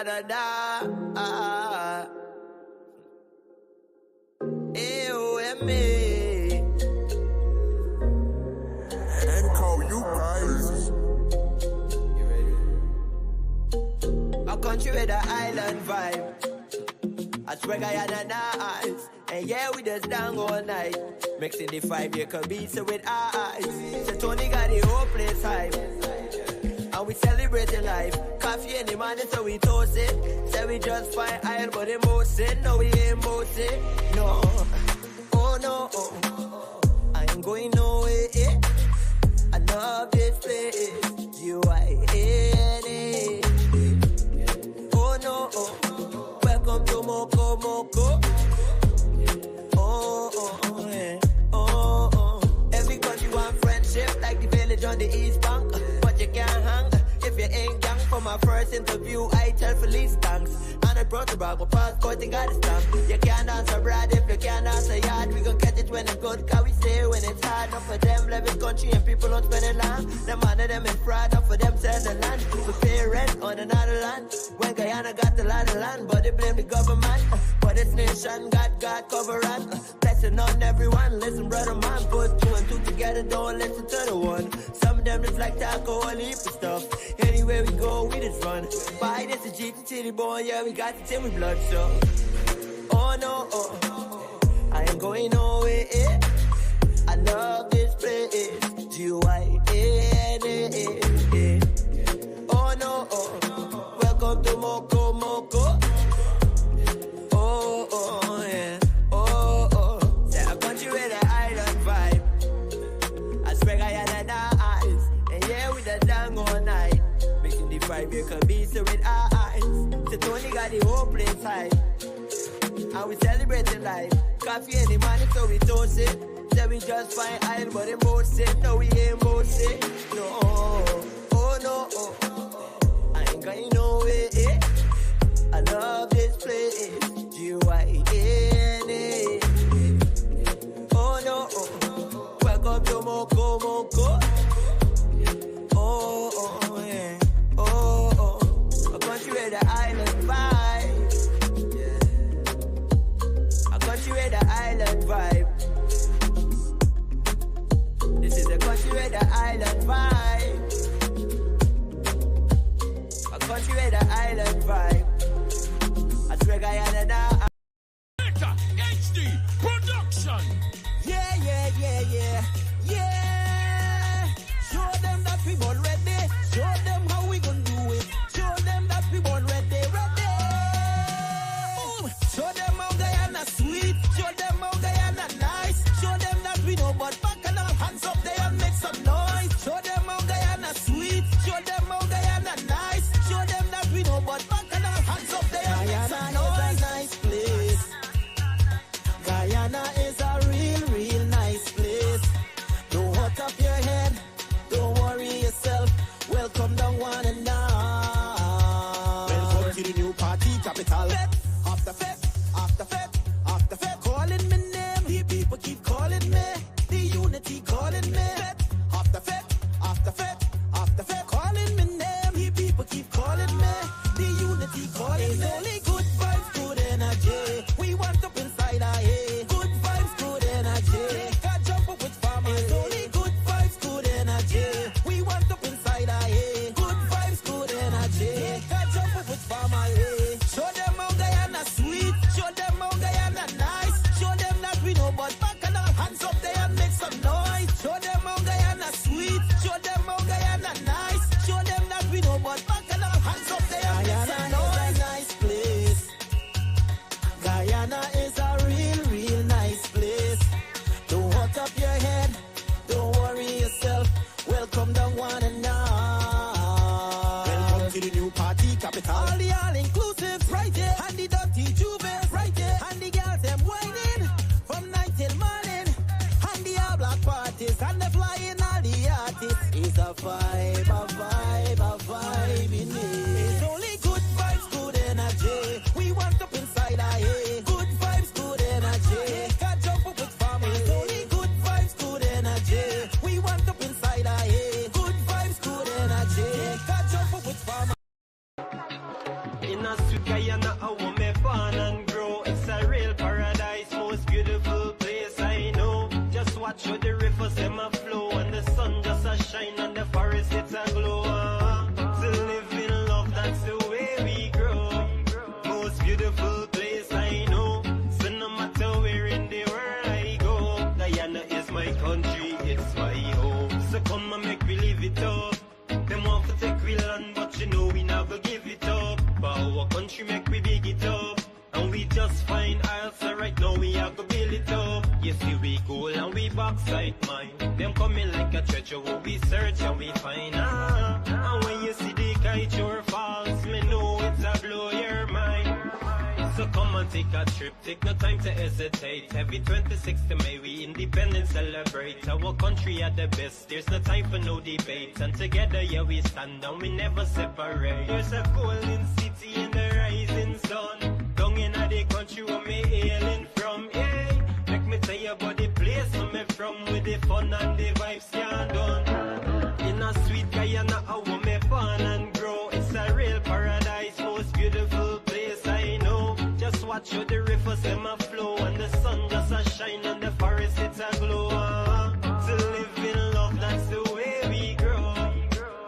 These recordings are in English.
da da da. A-O-M-A. And call you guys. You ready? A country with an island vibe. I swear Guyana nice. And yeah, we just down all night. Mixing the 5-year Kabisa with eyes. So Tony got the whole place hype. And we celebrating life. Coffee in the morning, so we toast it. Say we just fine iron, but emotion. No, we ain't boasting. No. Oh no. I ain't going nowhere. I love this place. Guyana. Oh no. Welcome to Moko Moko. Every country want friendship like the village on the East Bank. But you can't hang if you ain't gang. For my first interview, I tell Felice thanks. And I brought the bag, my passport and got a stamp. You can't dance abroad if you can't dance a yard. We gon' catch it when it's good, cause we stay when it's hard. Not for them, live in country and people don't spend it long. Them man of them is fraud, not for them sell the land. We pay rent on another land. When Guyana got a lot of land, but they blame the government. But this nation got God cover us. Blessing on everyone, listen brother man. Put 2 and 2 together, don't listen to the one. Some of them just like to alcohol, heap of stuff. Anywhere we go, we just run. Buy this a G to Titty boy, yeah, we got it in with blood, so. Oh no, I ain't going nowhere. I love this place. Guyana. Oh no, welcome to Moko Moko. Yeah. Say a country with an island vibe. I swear Guyana nice. And yeah, we the down all night. Mixing the 5-year Kabisa with eyes. So Tony got the whole place hype. And we celebrating life. Coffee in the morning, so we toast it. Say we just fine iron, but emotion. No, we ain't boasting. No, oh no, I ain't going nowhere. I love this place. Guyana. Oh no, welcome to Moko Moko. Yeah. A country with the island vibe. A country with the island vibe. This is a country with the island vibe. A country with the island vibe. I swear Guyana now. HD production. Yeah. Show them that we born ready. Show them how we gon' do it. Show them that we born ready. Show them how Guyana sweet. Show them how Guyana nice. Show them that we know but back and our hands up there and make some noise. Show them how Guyana sweet. Show them how Guyana nice. Show them that we know but back and our hands up there and make some noise. Guyana is a nice place. Guyana is a real nice place. Don't hurt up your head. Don't worry yourself. Welcome down one and down. Welcome to the new party capital. After fete, calling me name. The people keep calling me. The unity calling me. After fete, calling me name. The people keep calling me. The unity calling me. Only good vibes, good energy. We want up inside our head. Good vibes, good energy. Can't jump up with family. Only good vibes, good energy. We want up inside our head. Good vibes, good energy. Can't jump up with family. Show them how Guyana sweet. Show them how Guyana nice. Show them that we know but back and our hands up there and make some noise. Show them how Guyana sweet. Show them how Guyana nice. Show them that we know but back and our hands up there and make some noise. Guyana is a nice place. Guyana is a real nice place. Don't hurt up your head. Don't worry yourself. Welcome down one and down. Welcome to the new party capital. All the all-inclusives right there. And the dirty juves right there. And the girls them whining from night till morning. And the all-black parties. And the flying all the artists. It's a vibe in it. It's only good vibes, good energy. We want up inside our head. Good vibes, good energy. Can't jump up with family. It's only good vibes, good energy. We want up inside our head. Good vibes, good energy. Can't jump up with family. In a fine aisle, so right now we are go build it up. You see we cool and we backside mine. Them coming like a treasure, who we search and we find. And when you see the kite your falls, me know it's a blow your mind. So come and take a trip, take no time to hesitate. Every 26th of May we independent celebrate. Our country at the best, there's no time for no debate. And together, yeah, we stand and we never separate. There's a golden city in the rising sun, down in the country where me hailing from. Yeah, make me tell you about the place where me from, with the fun and the vibes can't done. In a sweet Guyana, I want me born and grow. It's a real paradise, most beautiful place I know. Just watch how the rivers them a flow, and the sun just a shine, and the forest it's a glow. To live in love, that's the way we grow.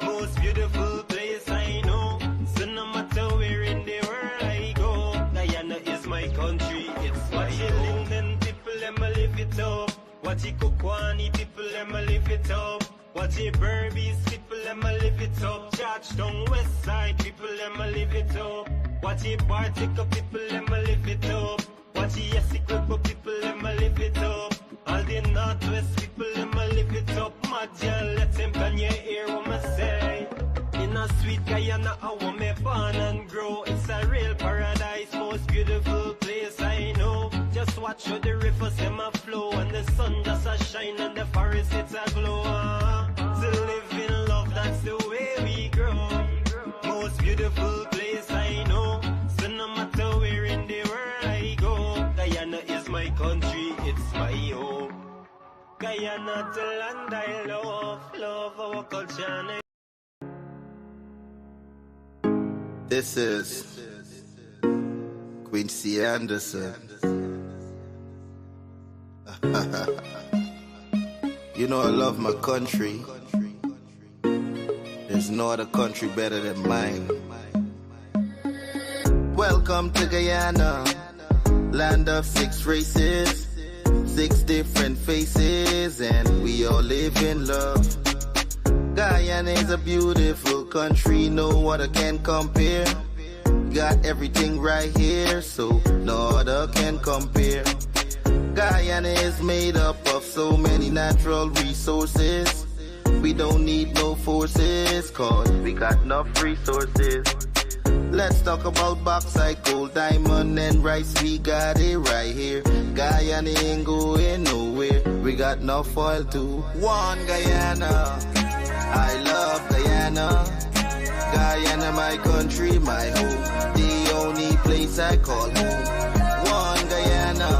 Most beautiful place I know. So no matter where in the world I go, Guyana is my country. It's my Linden people, them a live it up. What the Kokwani people, them a live it up. What the Berbies people, them a live it up. Georgetown West Side people, them a live it up. What the Bartica people, them a live it up. What the Essequibo people, them a live it up. All the Northwest people, them a live it up. Madja, let them can you hear what I say? In a sweet Guyana, I want me born and grow. It's a real paradise, most beautiful place I know. Just watch how the rivers them a flow, and the sun just a shine, and the forest it's a glow. To live in love, that's the way we grow. Most beautiful place I know. So no matter where in the world I go, Guyana is my country, it's my home. Guyana the land I love our culture and This is Quincy Anderson. You know I love my country. There's no other country better than mine. Welcome to Guyana, land of 6 races, 6 different faces, and we all live in love. Guyana is a beautiful country, no other can compare. Got everything right here, so no other can compare. Guyana is made up of so many natural resources. We don't need no forces, cause we got enough resources. Let's talk about bauxite, gold, diamond, and rice. We got it right here. Guyana ain't going nowhere. We got enough oil too. One Guyana, I love Guyana. Guyana, my country, my home. The only place I call home. One Guyana,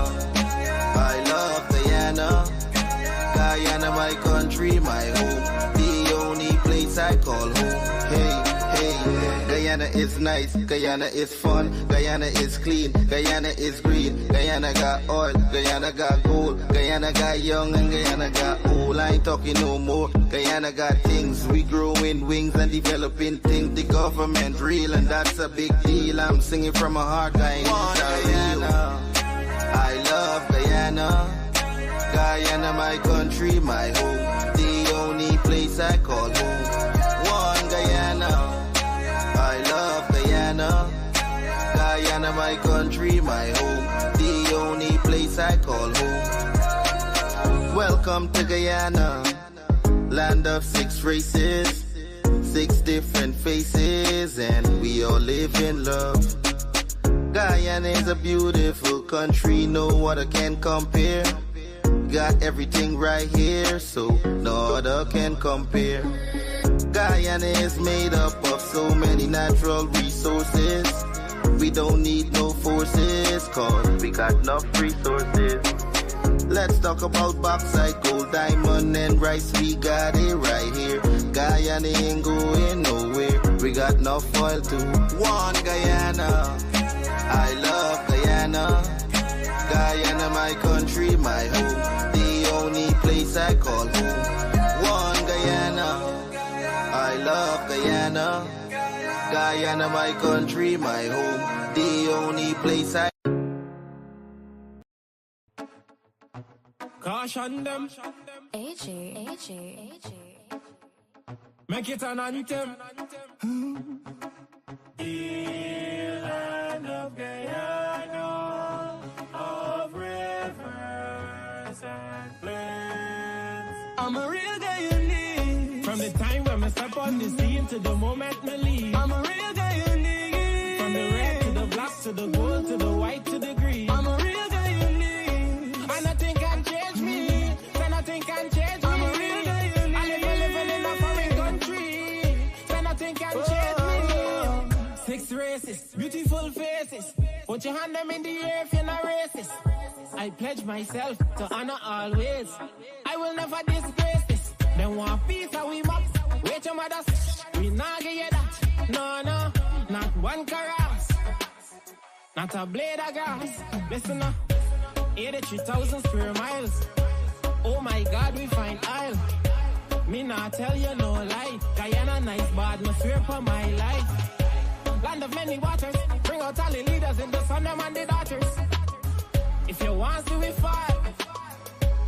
I love Guyana. Guyana, my country, my home. The only place I call home. Hey, hey, Guyana is nice, Guyana is fun, Guyana is clean, Guyana is green, Guyana got oil, Guyana got gold, Guyana got young and Guyana got old. I ain't talking no more. Guyana got things, we growing wings and developing things. The government real and that's a big deal. I'm singing from my heart, Guyana. I love Guyana. Guyana, my country, my home. The only place I call home. One Guyana, I love Guyana. Guyana, my country, my home. The only place I call home. Welcome to Guyana, land of 6 races, 6 different faces, and we all live in love. Guyana is a beautiful country, no other can compare. Got everything right here, so no other can compare. Guyana is made up of so many natural resources. We don't need no forces, cause we got enough resources. Let's talk about bauxite, gold, diamond, and rice. We got it right here. Guyana ain't going nowhere. We got enough oil too. One Guyana, I love Guyana. Guyana, my country, my home. The only place I call home. One Guyana, I love Guyana. Guyana, my country, my home. The only place I... Caution them. AG. Make it an anthem. The land of Guyana. I'm a real Guyanese. From the time when I step on the scene to the moment me leave, I'm a real Guyanese. From the red to the black to the gold to the white to the green, I'm a real Guyanese. And nothing can change me, so nothing can change me. I'm a real Guyanese. I live in a foreign country, so nothing can change me. 6 races, beautiful faces. Put your hand them in the air if you're not racist. I pledge myself to honor always. I will never disgrace this. Then want peace how we mop. Wait your mothers, we not get you that. No, not one caress. Not a blade of grass. Listen up, 83,000 square miles. Oh my God, we find aisle. Me not tell you no lie. Guyana nice, but me swear for my life. Land of many waters, bring out all the leaders in the son them and the daughters. If you want to, we fight.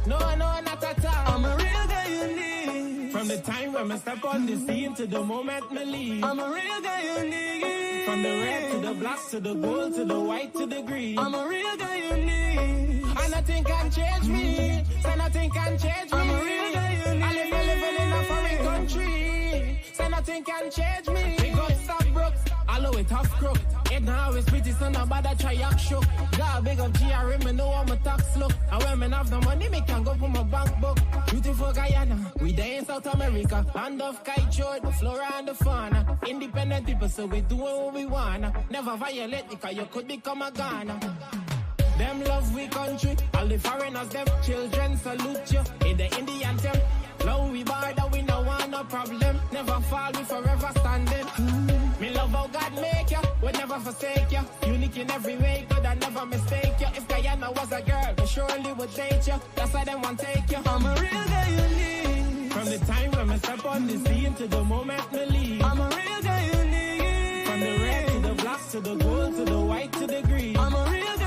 No, not at all. I'm a real Guyanese. From the time when I step on the scene to the moment me leave, I'm a real Guyanese. From the red to the black to the gold to the white to the green, I'm a real Guyanese. And nothing can change me, so nothing can change me. I'm a real Guyanese. I live in a foreign country, so nothing can change me. Big up stop brooks, allow it tough crook. It now is pretty, so nobody try act show. God big up GRM, me know how my tax look. And when me have the money, me can go for my bank book. Beautiful Guyana, we there in South America. Land of kite, the flora and the fauna. Independent people, so we doing what we wanna. Never violate, because you could become a Ghana. Them love we country, all the foreigners, them children salute you. In the Indian temp, long we border, we no want no problem. Never fall, we forever standing. Me love how God make you, would never forsake you. Unique in every way, good and never mistake you. If Guyana was a girl, we surely would date you. That's why they want take you. I'm a real Guyanese. From the time when I step on the scene to the moment me leave, I'm a real Guyanese. From the red to the black to the gold to the white to the green, I'm a real Guyanese.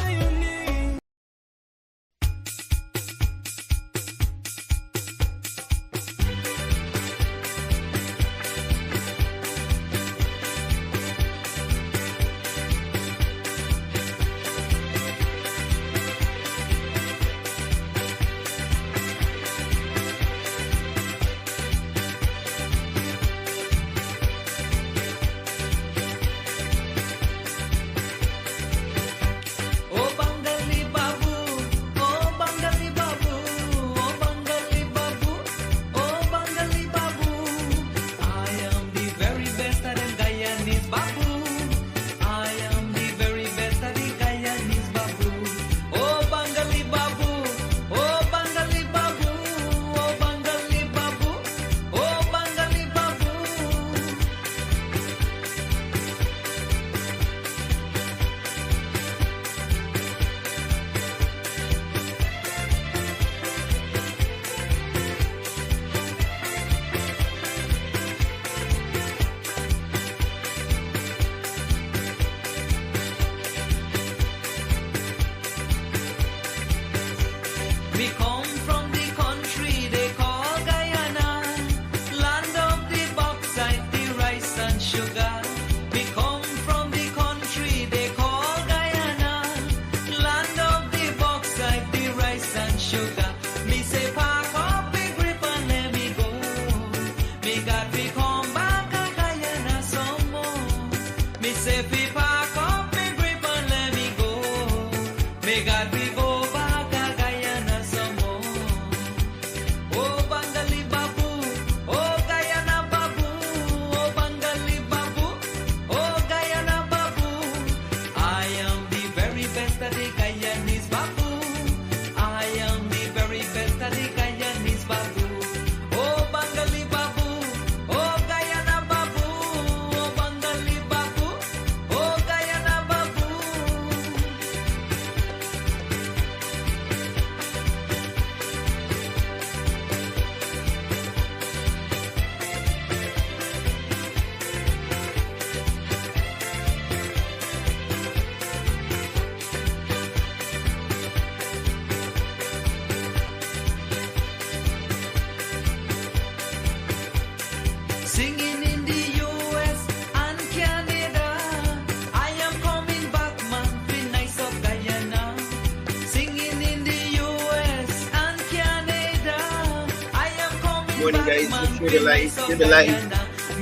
morning, guys. Let's share the live, share the live.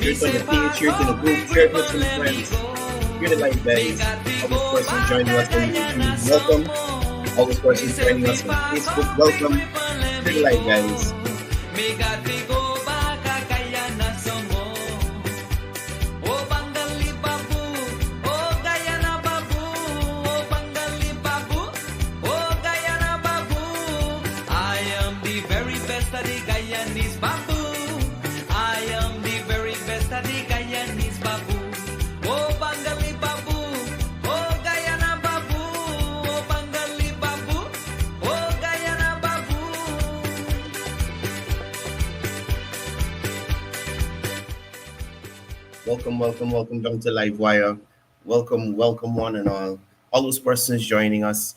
Share it on the page, share it in the group, share it with some friends. Share the live, guys. All those persons joining us on YouTube, welcome. All those persons joining us on Facebook, welcome. Share the live, guys. Welcome down to Livewire. Welcome one and all. All those persons joining us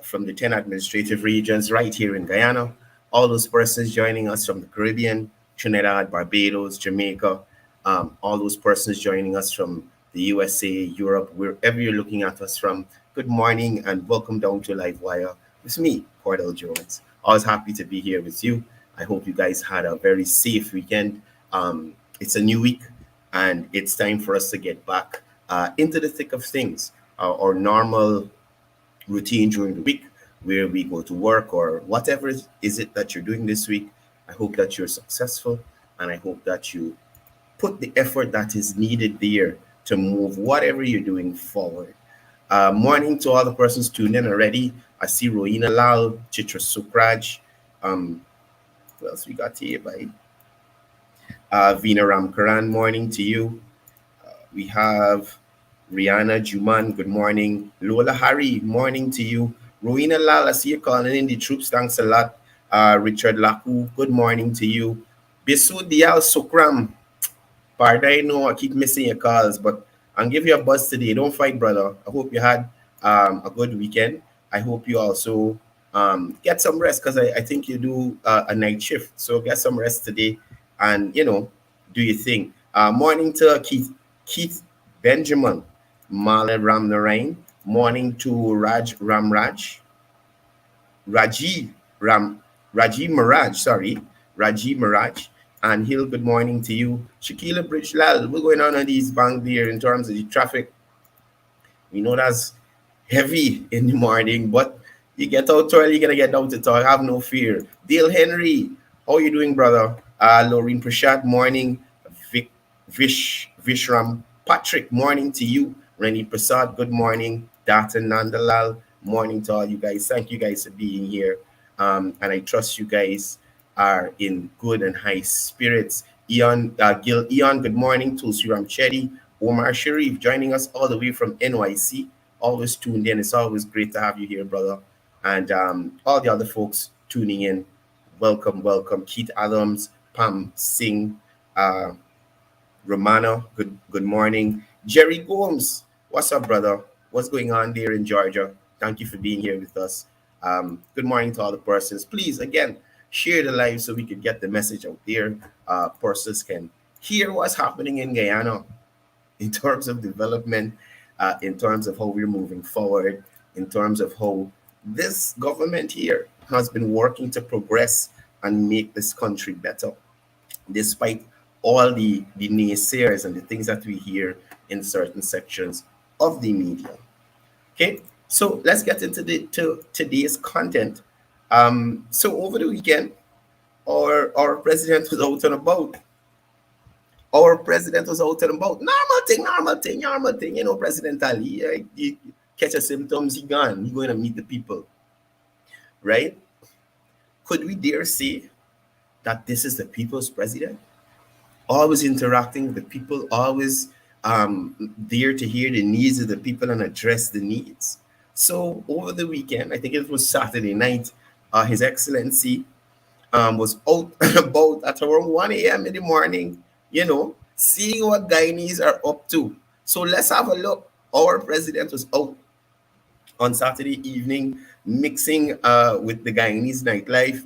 from the 10 administrative regions right here in Guyana. All those persons joining us from the Caribbean, Trinidad, Barbados, Jamaica. All those persons joining us from the USA, Europe, wherever you're looking at us from. Good morning and welcome down to Livewire. It's me, Courdel Jones. Always happy to be here with you. I hope you guys had a very safe weekend. It's a new week. And it's time for us to get back into the thick of things, our normal routine during the week, where we go to work or whatever is it that you're doing this week. I hope that you're successful, and I hope that you put the effort that is needed there to move whatever you're doing forward. Morning to all the persons tuned in already. I see Rohina Lal, Chitra Sukraj. Who else we got here, by? Vina Ramkaran, morning to you. We have Rihanna Juman, good morning. Lola Hari, morning to you. Rowena Lal, I see you calling in the troops, thanks a lot. Richard Laku, good morning to you. Bisu Dial Sukram, pardon, I know I keep missing your calls, but I'll give you a buzz today. Don't fight, brother. I hope you had a good weekend. I hope you also get some rest, because I think you do a night shift. So get some rest today. And, do your thing. Morning to Keith Benjamin, Mala Ram Narain. Morning to Raji Maraj. And Hill, good morning to you. Shakila Bridge Lal, what's going on these bank there in terms of the traffic? We know that's heavy in the morning, but you get out early, you're going to get out to talk. Have no fear. Dale Henry, how are you doing, brother? Laureen Prashad, morning. Vishram Patrick, morning to you. Rennie Prasad, good morning. Datan Nandalal, morning to all you guys. Thank you guys for being here. And I trust you guys are in good and high spirits. Gil Eon, good morning. Tulsiram Chetty, Omar Sharif joining us all the way from NYC. Always tuned in. It's always great to have you here, brother. And all the other folks tuning in, welcome. Keith Adams, Pam Singh, Romano, good morning. Jerry Gomes, what's up, brother? What's going on there in Georgia? Thank you for being here with us. Good morning to all the persons. Please, again, share the live so we can get the message out there. Persons can hear what's happening in Guyana in terms of development, in terms of how we're moving forward, in terms of how this government here has been working to progress and make this country better, despite all the naysayers and the things that we hear in certain sections of the media. Okay, so let's get into today's content. So over the weekend, our president was out and about. Normal thing. President Ali, he catch a symptoms, he gone. He going to meet the people, right? Could we dare say that this is the people's president? Always interacting with the people, always there to hear the needs of the people and address the needs. So over the weekend, I think it was Saturday night, His Excellency was out and about at around 1 a.m. in the morning, seeing what Guyanese are up to. So let's have a look. Our president was out on Saturday evening, mixing with the Guyanese nightlife,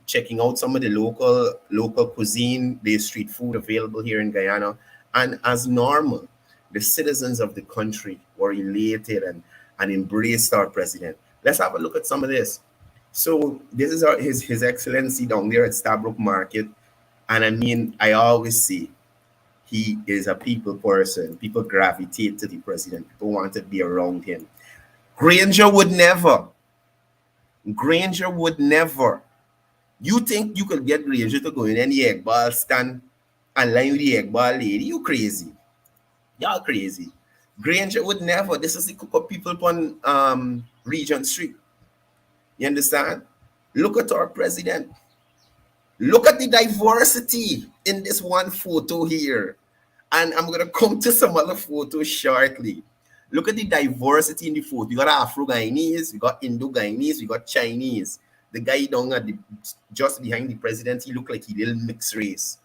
checking out some of the local cuisine, the street food available here in Guyana. And as normal, the citizens of the country were elated and embraced our president. Let's have a look at some of this. So this is his excellency down there at Starbrook Market. And I mean, I always say he is a people person. People gravitate to the president. People want to be around him. Granger would never. Granger would never. You think you could get Granger to go in any egg ball stand and line with the egg ball lady? You crazy. Y'all crazy. Granger would never. This is the cook up people on Regent Street. You understand? Look at our president. Look at the diversity in this one photo here. And I'm going to come to some other photos shortly. Look at the diversity in the photo. You got Afro-Guyanese, we got Indo-Guyanese, we got Chinese. The guy down at just behind the president, he looked like he little mixed race.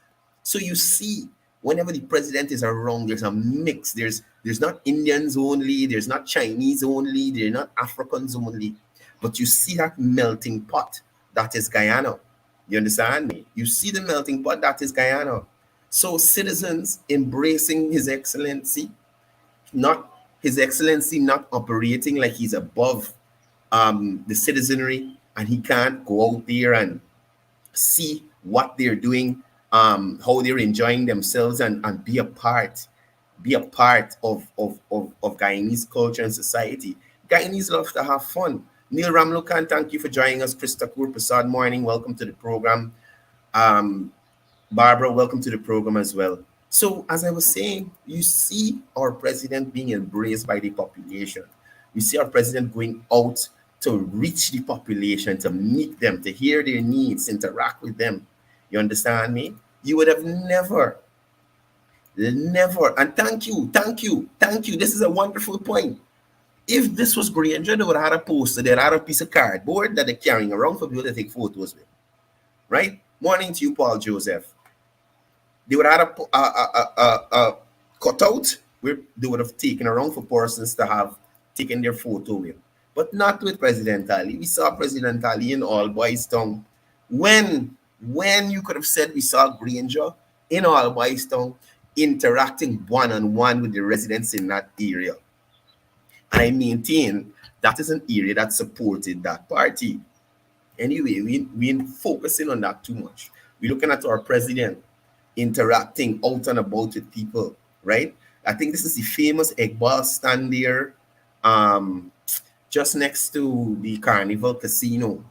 So you see, whenever the president is around, there's a mix. There's not Indians only, there's not Chinese only, they're not Africans only. But you see that melting pot that is Guyana. You understand me? You see the melting pot that is Guyana. So citizens embracing His Excellency, not His Excellency not operating like he's above the citizenry, and he can't go out there and see what they're doing, how they're enjoying themselves, and be a part of Guyanese culture and society. Guyanese love to have fun. Neil Ramlukan, thank you for joining us. Krista Kaur Prasad, morning. Welcome to the program. Barbara, welcome to the program as well. So, as I was saying, you see our president being embraced by the population. You see our president going out to reach the population, to meet them, to hear their needs, interact with them. You understand me? You would have never, and thank you. This is a wonderful point. If this was Granger, they would have had a poster, they would have had a piece of cardboard that they're carrying around for people to take photos with. Right? Morning to you, Paul Joseph. They would have had a cutout where they would have taken around for persons to have taken their photo with. But not with President Ali. We saw President Ali in All Boys Town. When you could have said we saw Granger in All Boys Town interacting one-on-one with the residents in that area. And I maintain that is an area that supported that party. Anyway, we ain't focusing on that too much. We're looking at our president interacting out and about with people, right? I think this is the famous egg ball stand there, just next to the Carnival Casino.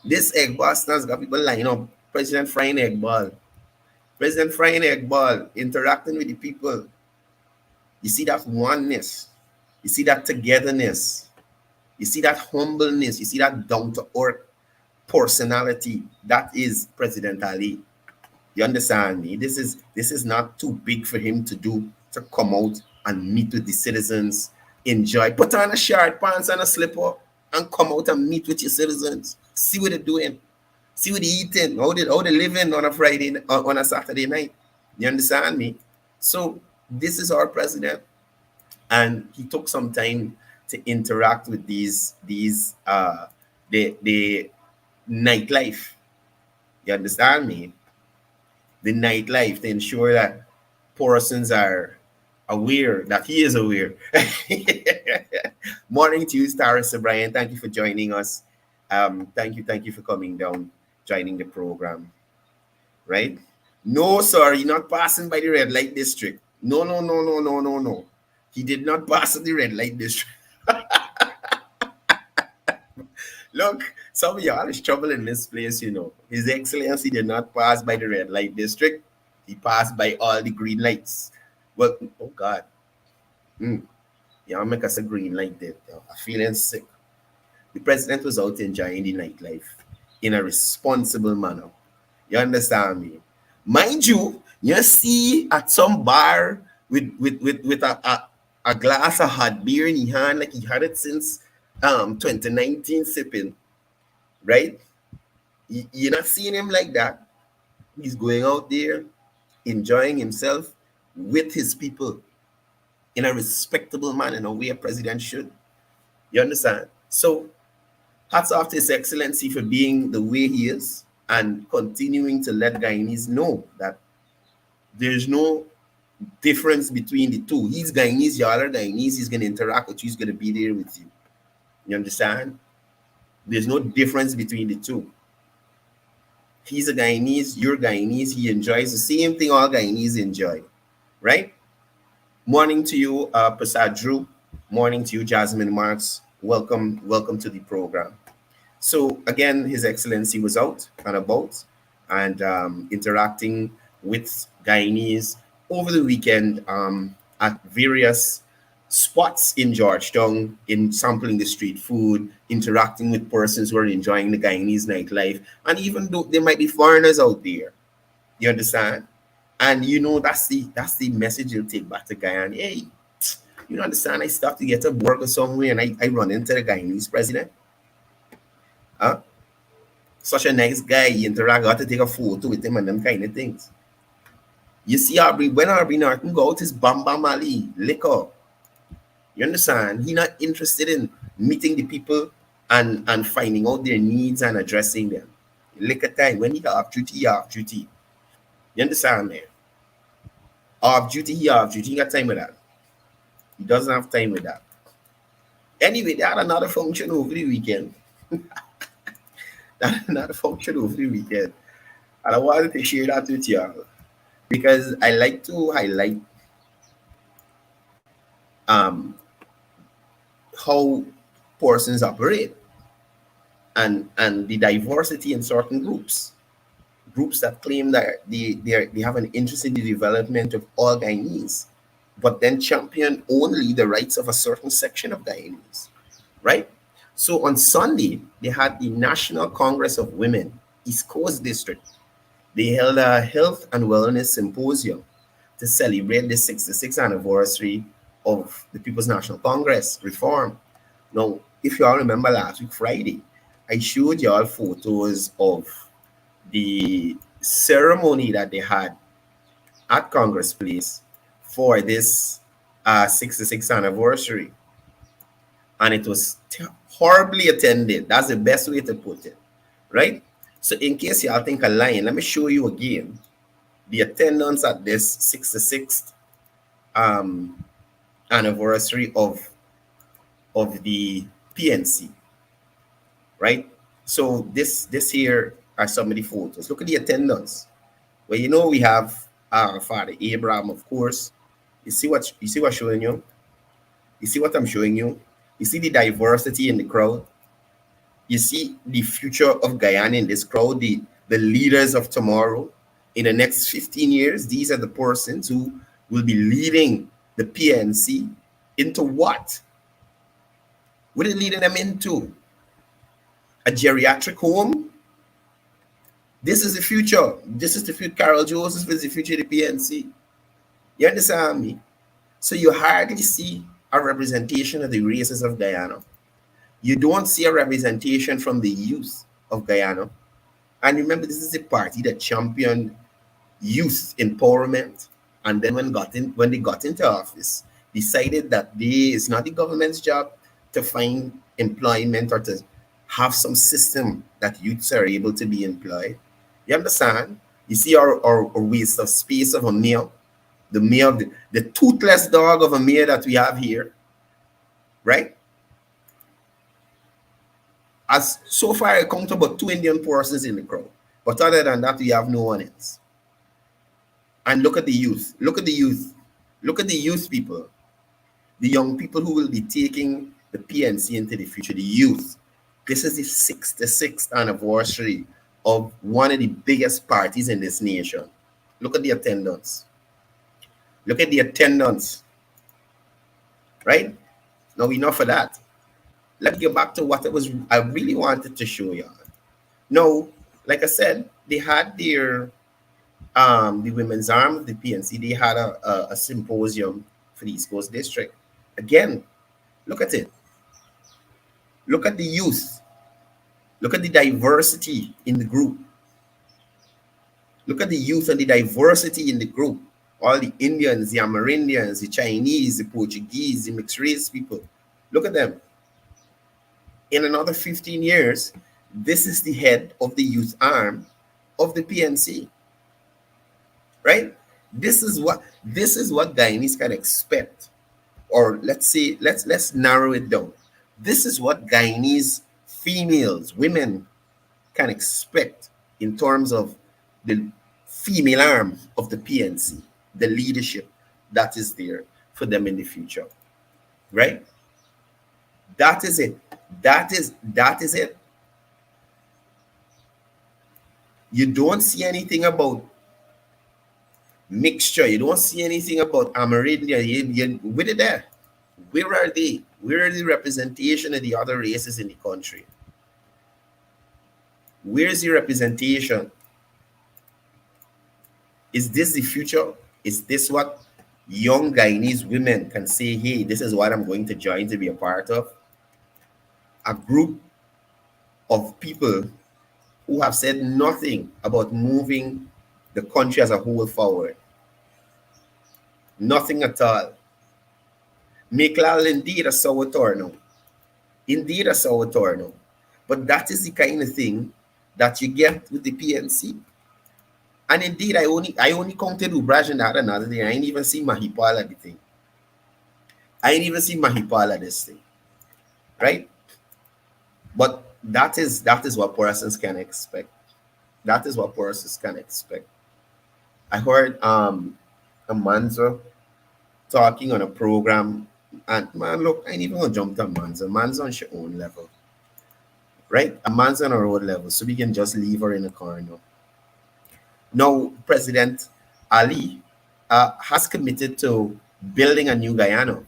This egg ball stand's got people lining up. President frying egg ball. President frying egg ball, interacting with the people. You see that oneness. You see that togetherness. You see that humbleness. You see that down-to-earth personality. That is President Ali. You understand me? This is not too big for him to do, to come out and meet with the citizens, enjoy, put on a shirt, pants, and a slipper, and come out and meet with your citizens. See what they're doing. See what they're eating. How they living on a Friday, on a Saturday night. You understand me? So this is our president, and he took some time to interact with the nightlife. You understand me? The nightlife, to ensure that persons are aware, that he is aware. Morning to you, Starris O'Brien. Thank you for joining us. Thank you for coming down, joining the program. Right? No, sir, you're not passing by the red light district. No. He did not pass the red light district. Look, some of y'all is trouble in this place, you know. His Excellency did not pass by the red light district. He passed by all the green lights. Well, oh God. Y'all make us a green light there. I'm feeling sick. The president was out enjoying the nightlife in a responsible manner. You understand me? Mind you, you see at some bar with a glass of hot beer in his hand, like he had it since 2019 sipping, right? You're not seeing him like that. He's going out there, enjoying himself with his people in a respectable manner, in a way a president should. You understand? So, hats off to His Excellency for being the way he is and continuing to let Guyanese know that there's no difference between the two. He's Guyanese, y'all are Guyanese. He's going to interact with you. He's going to be there with you. You understand? There's no difference between the two. He's a Guyanese, you're Guyanese. He enjoys the same thing all Guyanese enjoy, right? Morning to you, Prasad Drew. Morning to you, Jasmine Marks. Welcome to the program. So again, His Excellency was out and about and interacting with Guyanese over the weekend at various spots in Georgetown, in sampling the street food, interacting with persons who are enjoying the Guyanese nightlife, and even though there might be foreigners out there, you understand? And that's the message you'll take back to Guyana. Hey, you understand? I start to get a burger somewhere and I run into the Guyanese president. Huh? Such a nice guy. You interact, got to take a photo with him and them kind of things. You see, when Aubrey Norton go out, his Bam Bam Ali, liquor. You understand? He not interested in meeting the people and finding out their needs and addressing them. Liquor time. When he off duty, he off duty. You understand, man? Off duty, he off duty. He got time with that. He doesn't have time with that. Anyway, they had another function over the weekend. And I wanted to share that with y'all because I like to highlight how persons operate and the diversity in certain groups that claim that they have an interest in the development of all Guyanese, but then champion only the rights of a certain section of Guyanese, right? So on Sunday, they had the National Congress of Women, East Coast District. They held a health and wellness symposium to celebrate the 66th anniversary of the People's National Congress reform. Now, if you all remember last week, Friday, I showed you all photos of the ceremony that they had at Congress Place for this 66th anniversary. And it was horribly attended. That's the best way to put it, right? So in case y'all think I'm lying, let me show you again the attendance at this 66th anniversary of the PNC, right? So this here are some of the photos. Look at the attendance. Well, we have Father Abraham, of course. You see what showing you? You see what I'm showing you? You see the diversity in the crowd. You see the future of Guyana in this crowd, the leaders of tomorrow. In the next 15 years, these are the persons who will be leading the PNC into what? What are they leading them into? A geriatric home? This is the future. This is the future. Courdel Jones is the future of the PNC. You understand me? So you hardly see a representation of the races of Guyana. You don't see a representation from the youth of Guyana. And remember, this is a party that championed youth empowerment. And then when they got into office, decided that it's not the government's job to find employment or to have some system that youths are able to be employed. You understand? You see our waste of space of a mayor, the mayor of the toothless dog of a mayor that we have here, right? As so far, I count about 2 Indian persons in the crowd. But other than that, we have no one else. And look at the youth. Look at the youth. Look at the youth people. The young people who will be taking the PNC into the future. The youth. This is the 66th anniversary of one of the biggest parties in this nation. Look at the attendance. Look at the attendance. Right? Now, enough of that. Let's get back to what I really wanted to show you. Now, like I said, they had their the women's arm of the PNC. They had a symposium for the East Coast District. Again, look at it. Look at the youth. Look at the diversity in the group. Look at the youth and the diversity in the group. All the Indians, the Amerindians, the Chinese, the Portuguese, the mixed race people. Look at them. In another 15 years, this is the head of the youth arm of the PNC. Right? This is what Guyanese can expect. Or let's say, let's narrow it down. This is what Guyanese females, women can expect in terms of the female arm of the PNC, the leadership that is there for them in the future, right? That is it. That is it. You don't see anything about mixture. You don't see anything about Amerindia. With it there. Where are they? Where are the representation of the other races in the country? Where is the representation? Is this the future? Is this what young Guyanese women can say, hey, this is what I'm going to join to be a part of? A group of people who have said nothing about moving the country as a whole forward. Nothing at all. Make Lal indeed a sour torno. Indeed a sour torno. But that is the kind of thing that you get with the PNC. And indeed, I only counted Ubraj and that another thing. I ain't even see Mahipala the thing. I ain't even see Mahipala this thing. Right? But that is what persons can expect. That is what persons can expect. I heard Amanza talking on a program, and man, look, I ain't even gonna jump to Amanza. Amanza on your own level. Right? Amanza on her own level. So we can just leave her in the corner. Now, President Ali has committed to building a new Guyana.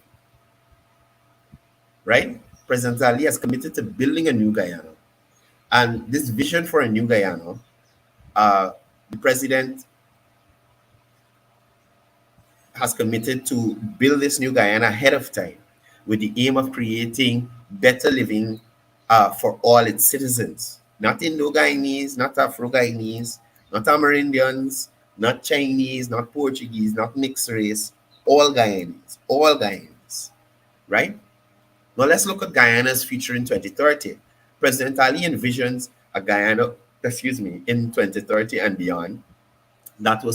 Right? President Ali has committed to building a new Guyana. And this vision for a new Guyana, the president has committed to build this new Guyana ahead of time with the aim of creating better living for all its citizens. Not Indo-Guyanese, not Afro-Guyanese, not Amerindians, not Chinese, not Portuguese, not mixed race, all Guyanese, right? Now let's look at Guyana's future in 2030. President Ali envisions a Guyana, in 2030 and beyond that will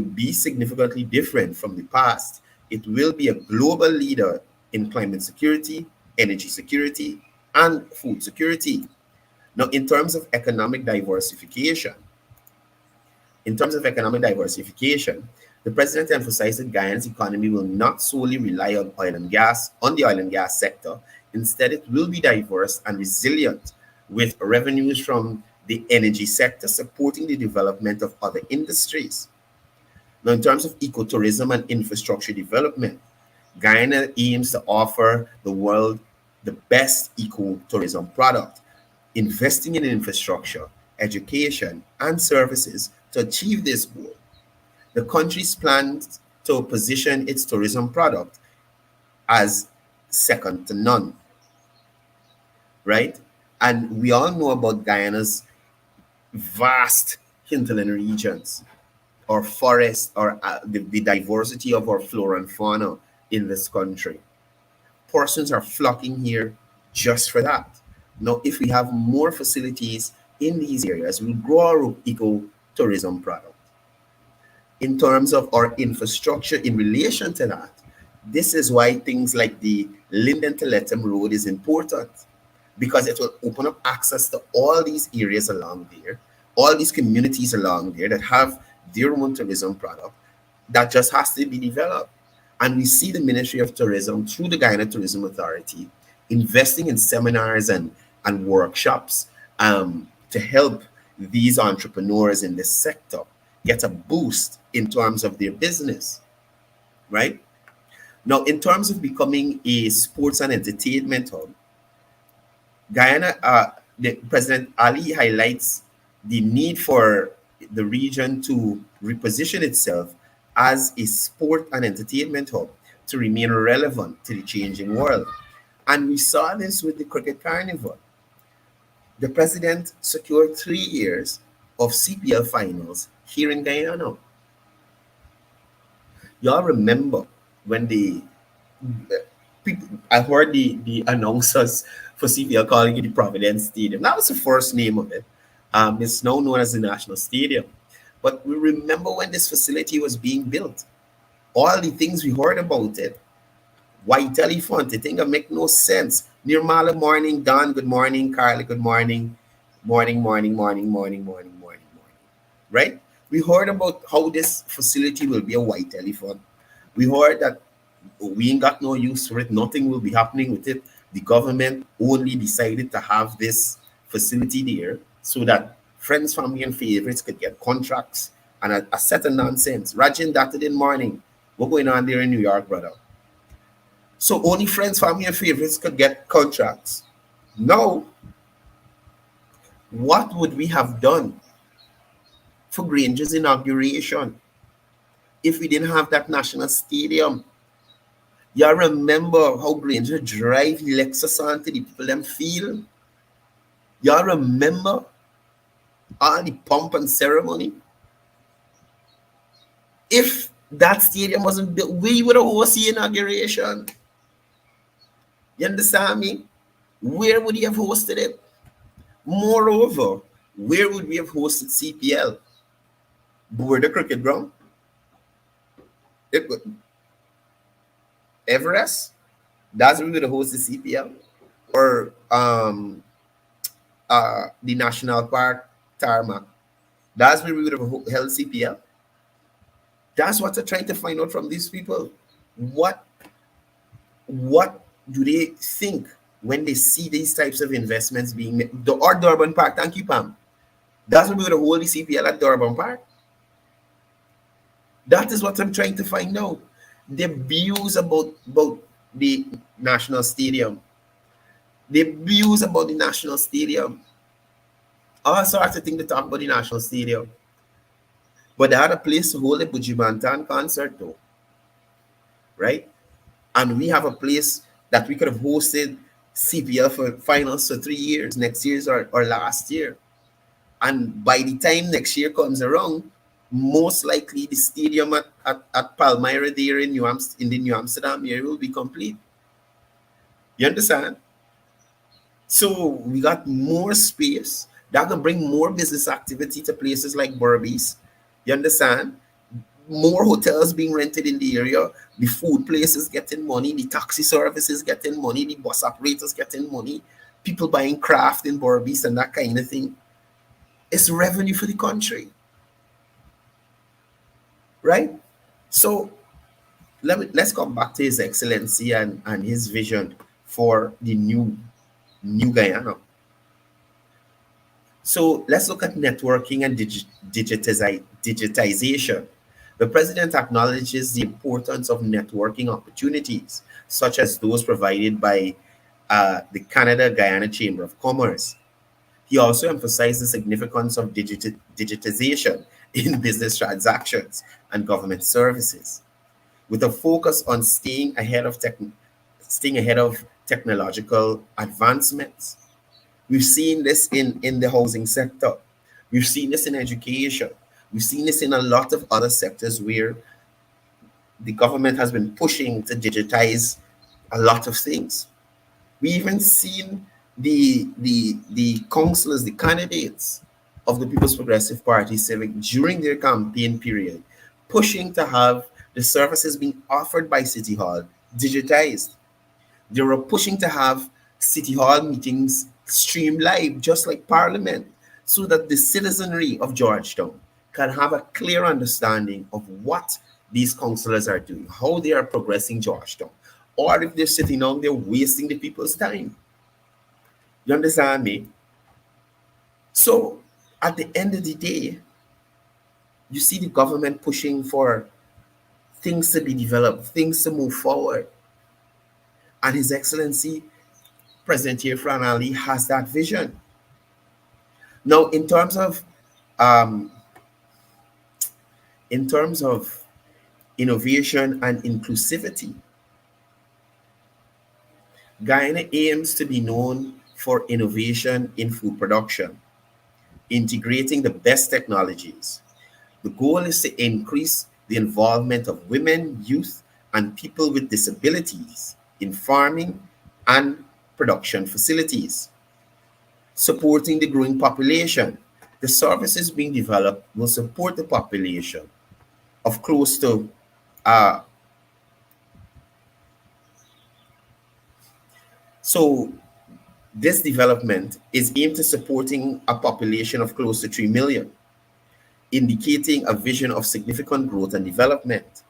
be significantly different from the past. It will be a global leader in climate security, energy security, and food security. Now, in terms of economic diversification, the president emphasized that Guyana's economy will not solely rely on the oil and gas sector. Instead, it will be diverse and resilient, with revenues from the energy sector supporting the development of other industries. Now, in terms of ecotourism and infrastructure development, Guyana aims to offer the world the best ecotourism product, investing in infrastructure, education, and services to achieve this goal. The country's plans to position its tourism product as second to none, right? And we all know about Guyana's vast hinterland regions, or forests, or the diversity of our flora and fauna in this country. Persons are flocking here just for that. Now, if we have more facilities in these areas, we'll grow our ecotourism product. In terms of our infrastructure in relation to that, this is why things like the Linden to Lethem Road is important, because it will open up access to all these areas along there, all these communities along there that have their own tourism product that just has to be developed. And we see the Ministry of Tourism through the Guyana Tourism Authority investing in seminars and workshops to help these entrepreneurs in this sector get a boost in terms of their business, right? Now, in terms of becoming a sports and entertainment hub, Guyana, President Ali highlights the need for the region to reposition itself as a sport and entertainment hub to remain relevant to the changing world. And we saw this with the Cricket Carnival. The president secured 3 years of CPL finals here in Guyana. Y'all remember when I heard the announcers for CPL calling it the Providence Stadium. That was the first name of it. It's now known as the National Stadium. But we remember when this facility was being built, all the things we heard about it, white elephant, the thing that make no sense. Nirmala, morning. Don, good morning. Carly, good morning. Morning. Right? We heard about how this facility will be a white elephant. We heard that we ain't got no use for it. Nothing will be happening with it. The government only decided to have this facility there so that friends, family, and favorites could get contracts and a set of nonsense. Rajin Dattadin morning. What's going on there in New York, brother? So only friends, family, and favorites could get contracts. Now, what would we have done for Granger's inauguration if we didn't have that national stadium? Y'all remember how Granger drive Lexus onto the people them feel? Y'all remember all the pomp and ceremony? If that stadium wasn't built, we would have hosted the inauguration. You understand me? Where would he have hosted it? Moreover, where would we have hosted CPL? Border Cricket Ground? It would, Everest? That's where we would have hosted CPL? Or the National Park tarmac? That's where we would have held CPL? That's what I'm trying to find out from these people. What do they think when they see these types of investments being made? Or Durban Park, thank you, Pam. That's where we would have hold the CPL at Durban Park. That is what I'm trying to find out. The views about the national stadium. The views about the national stadium. All sorts of things to talk about the national stadium. But they had a place to hold a Bujibantan concert though. Right? And we have a place that we could have hosted CPL for finals for 3 years, next year's or last year. And by the time next year comes around, most likely the stadium at Palmyra there in the New Amsterdam area will be complete. You understand? So we got more space that can bring more business activity to places like Berbice. You understand? More hotels being rented in the area, the food places getting money, the taxi services getting money, the bus operators getting money, people buying craft in Berbice and that kind of thing. It's revenue for the country. Right? So let's come back to His Excellency and his vision for the new Guyana. So let's look at networking and digitization. The president acknowledges the importance of networking opportunities, such as those provided by the Canada-Guyana Chamber of Commerce. He also emphasized the significance of digitization in business transactions and government services, with a focus on staying ahead of technological advancements. We've seen this in the housing sector. We've seen this in education. We've seen this in a lot of other sectors where the government has been pushing to digitize a lot of things. We even seen the councillors, the candidates of the People's Progressive Party Civic during their campaign period, pushing to have the services being offered by City Hall digitized. They were pushing to have City Hall meetings streamed live, just like Parliament, so that the citizenry of Georgetown can have a clear understanding of what these councillors are doing, how they are progressing Georgetown, or if they're sitting down, they're wasting the people's time. You understand me? So at the end of the day, you see the government pushing for things to be developed, things to move forward. And His Excellency, President Irfan Ali, has that vision. Now, in terms of innovation and inclusivity, Guyana aims to be known for innovation in food production, integrating the best technologies. The goal is to increase the involvement of women, youth, and people with disabilities in farming and production facilities. Supporting the growing population. The services being developed will support the population of close to 1 So this development is aimed at supporting a population of close to 3 million, indicating a vision of significant growth and development,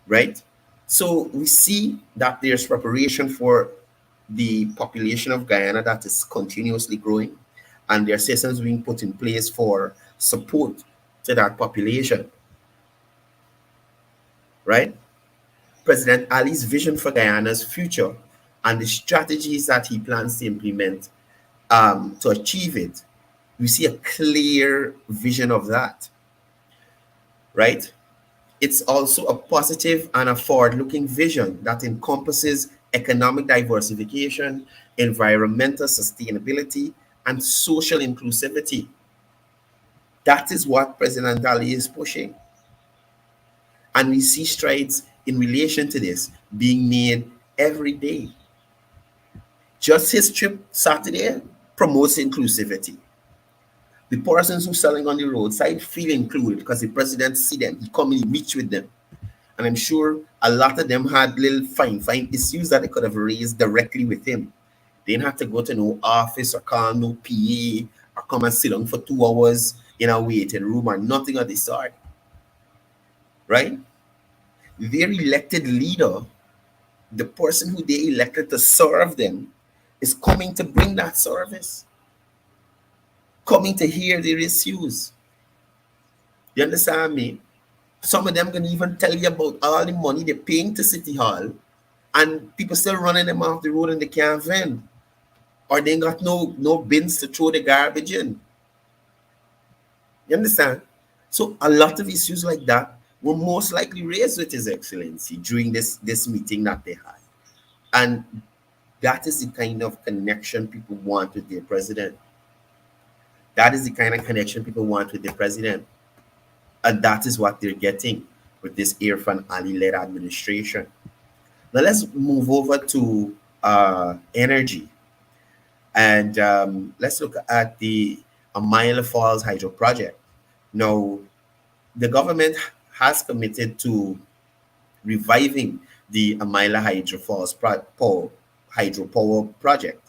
right? So we see that there's preparation for the population of Guyana that is continuously growing, and there are systems being put in place for support to that population, right? President Ali's vision for Guyana's future and the strategies that he plans to implement to achieve it, we see a clear vision of that, right? It's also a positive and a forward-looking vision that encompasses economic diversification, environmental sustainability, and social inclusivity. That is what President Ali is pushing. And we see strides in relation to this being made every day. Just his trip Saturday promotes inclusivity. The persons who selling on the roadside feel included because the president see them, he come and he meets with them. And I'm sure a lot of them had little fine issues that they could have raised directly with him. They didn't have to go to no office or call no PA or come and sit down for 2 hours in a waiting room or nothing of the sort. Right? Their elected leader, the person who they elected to serve them, is coming to bring that service, coming to hear their issues. You understand me? Some of them can even tell you about all the money they're paying to City Hall, and people still running them off the road and they can't vend. Or they ain't got no bins to throw the garbage in. You understand? So a lot of issues like that were most likely raised with His Excellency during this meeting that they had. And that is the kind of connection people want with their president. That is the kind of connection people want with their president. And that is what they're getting with this Irfan Ali-led administration. Now let's move over to energy. And let's look at the Amaila Falls hydro project. Now, the government has committed to reviving the Amaila Hydro Falls hydropower project,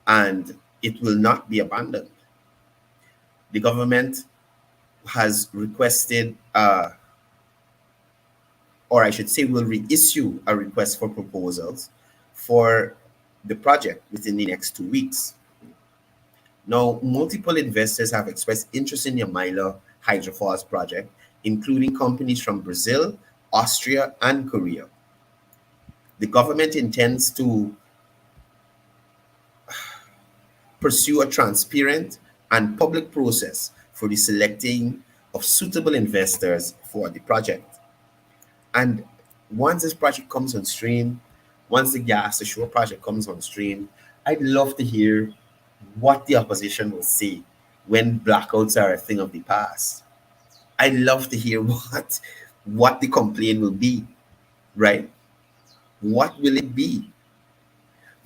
and it will not be abandoned. The government has requested, or I should say, will reissue a request for proposals for the project within the next 2 weeks. Now, multiple investors have expressed interest in the Amaila Hydro Falls project, including companies from Brazil, Austria, and Korea. The government intends to pursue a transparent and public process for the selecting of suitable investors for the project. And once this project comes on stream, once the gas to shore project comes on stream, I'd love to hear what the opposition will say when blackouts are a thing of the past. I'd love to hear what the complaint will be, right? What will it be?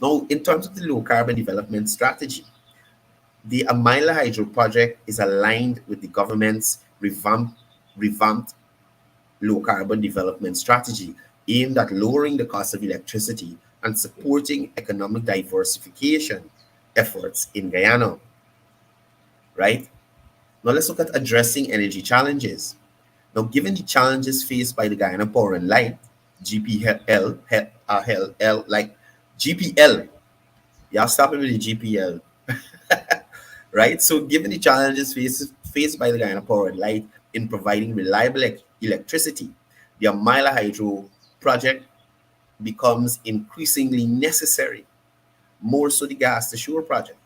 Now, in terms of the low carbon development strategy, the Amaila Hydro project is aligned with the government's revamped low carbon development strategy aimed at lowering the cost of electricity and supporting economic diversification efforts in Guyana, right? Now let's look at addressing energy challenges. Now, given the challenges faced by the Guyana Power and Light, GPL, y'all stop it with the GPL, right? So given the challenges faced by the Guyana Power and Light in providing reliable electricity, the Amaila Hydro project becomes increasingly necessary, more so the gas to shore project.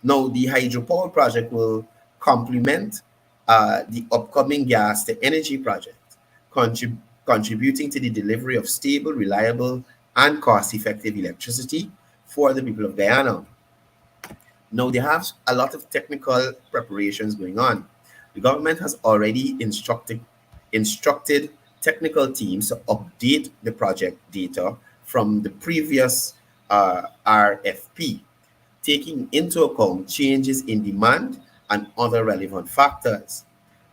Now, the hydropower project will complement the upcoming gas to energy project, contributing to the delivery of stable, reliable, and cost-effective electricity for the people of Guyana. Now, they have a lot of technical preparations going on. The government has already instructed technical teams to update the project data from the previous RFP, taking into account changes in demand and other relevant factors.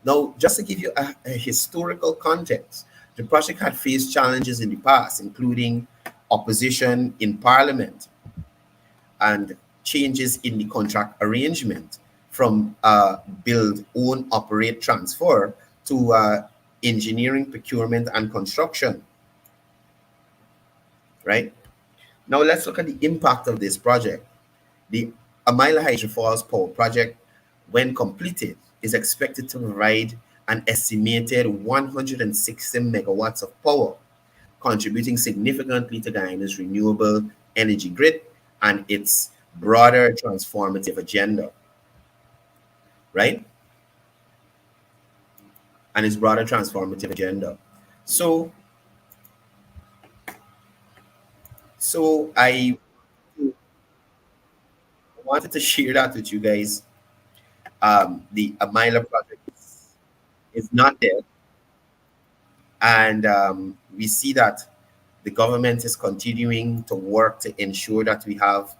Now, just to give you a historical context, the project had faced challenges in the past, including opposition in parliament, and changes in the contract arrangement from build, own, operate, transfer to engineering, procurement, and construction, right? Now let's look at the impact of this project. The Amaila Falls Power Project, when completed, is expected to provide an estimated 160 megawatts of power, contributing significantly to Guyana's renewable energy grid and its broader transformative agenda, right? And its broader transformative agenda. So, I wanted to share that with you guys. The Amaila project is not dead, and we see that the government is continuing to work to ensure that we have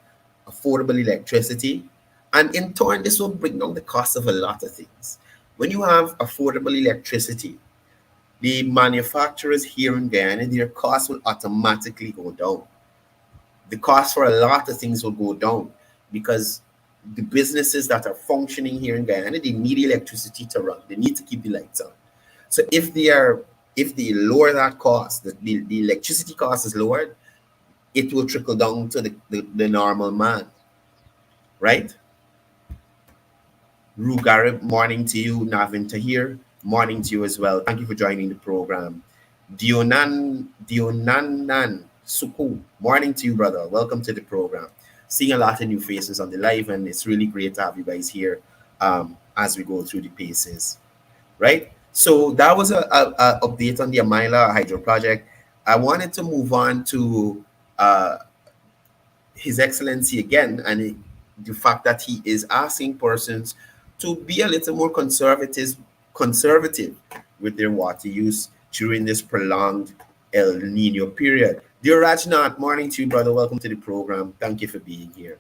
affordable electricity. And in turn, this will bring down the cost of a lot of things. When you have affordable electricity, the manufacturers here in Guyana, their costs will automatically go down. The cost for a lot of things will go down because the businesses that are functioning here in Guyana, they need electricity to run. They need to keep the lights on. So if they lower that cost, the electricity cost is lowered, it will trickle down to the normal man, right? Rugarib, morning to you. Navin Tahir, morning to you as well. Thank you for joining the program. Dionanan Suku, morning to you, brother. Welcome to the program. Seeing a lot of new faces on the live, and it's really great to have you guys here as we go through the paces, right? So that was a update on the Amaila Hydro project. I wanted to move on to His Excellency again, and the fact that he is asking persons to be a little more conservative with their water use during this prolonged El Nino period. Dear Rajnath, morning to you, brother. Welcome to the program. Thank you for being here.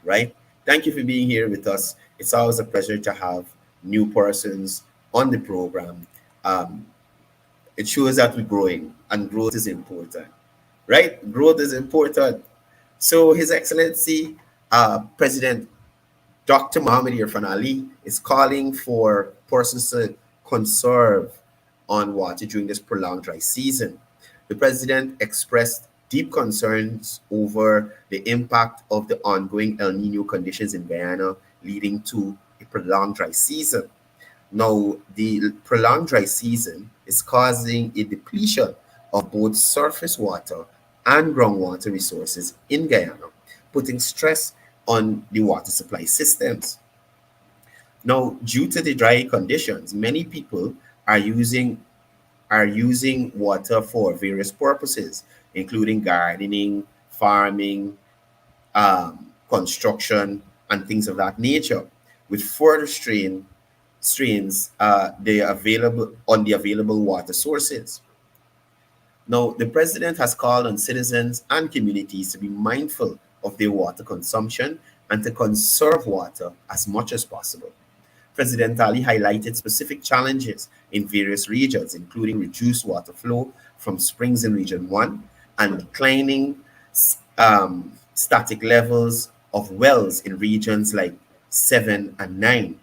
Right? Thank you for being here with us. It's always a pleasure to have new persons on the program. It shows that we're growing, and growth is important. Right? Growth is important. So His Excellency President Dr. Mohammed Irfan Ali is calling for persons to conserve on water during this prolonged dry season. The president expressed deep concerns over the impact of the ongoing El Nino conditions in Guyana, leading to a prolonged dry season. Now, the prolonged dry season is causing a depletion of both surface water and groundwater resources in Guyana, putting stress on the water supply systems. Now, due to the dry conditions, many people are using water for various purposes, including gardening, farming, construction, and things of that nature, with further strains the available water sources. Now, the president has called on citizens and communities to be mindful of their water consumption and to conserve water as much as possible. President Ali highlighted specific challenges in various regions, including reduced water flow from springs in Region 1 and declining static levels of wells in regions like 7 and 9.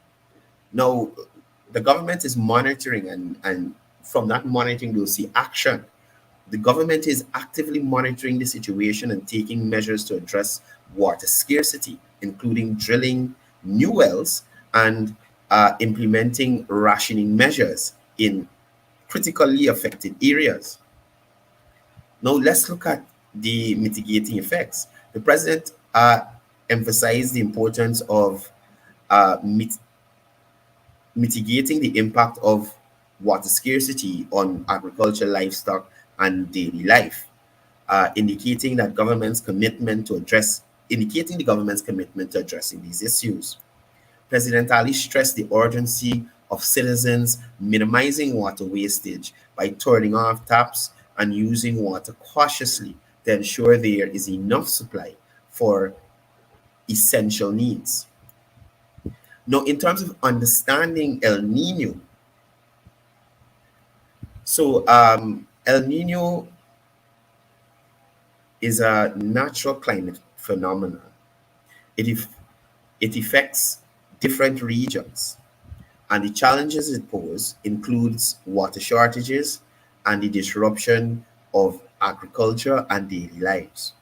Now, the government is monitoring, and from that monitoring, we'll see action. The government is actively monitoring the situation and taking measures to address water scarcity, including drilling new wells and implementing rationing measures in critically affected areas. Now, let's look at the mitigating effects. The president emphasized the importance of mitigating the impact of water scarcity on agriculture, livestock, and daily life, indicating the government's commitment to addressing these issues. President Ali stressed the urgency of citizens minimizing water wastage by turning off taps and using water cautiously to ensure there is enough supply for essential needs. Now, in terms of understanding El Nino, so El Nino is a natural climate phenomenon It, it affects different regions, and the challenges it poses includes water shortages and the disruption of agriculture and daily lives.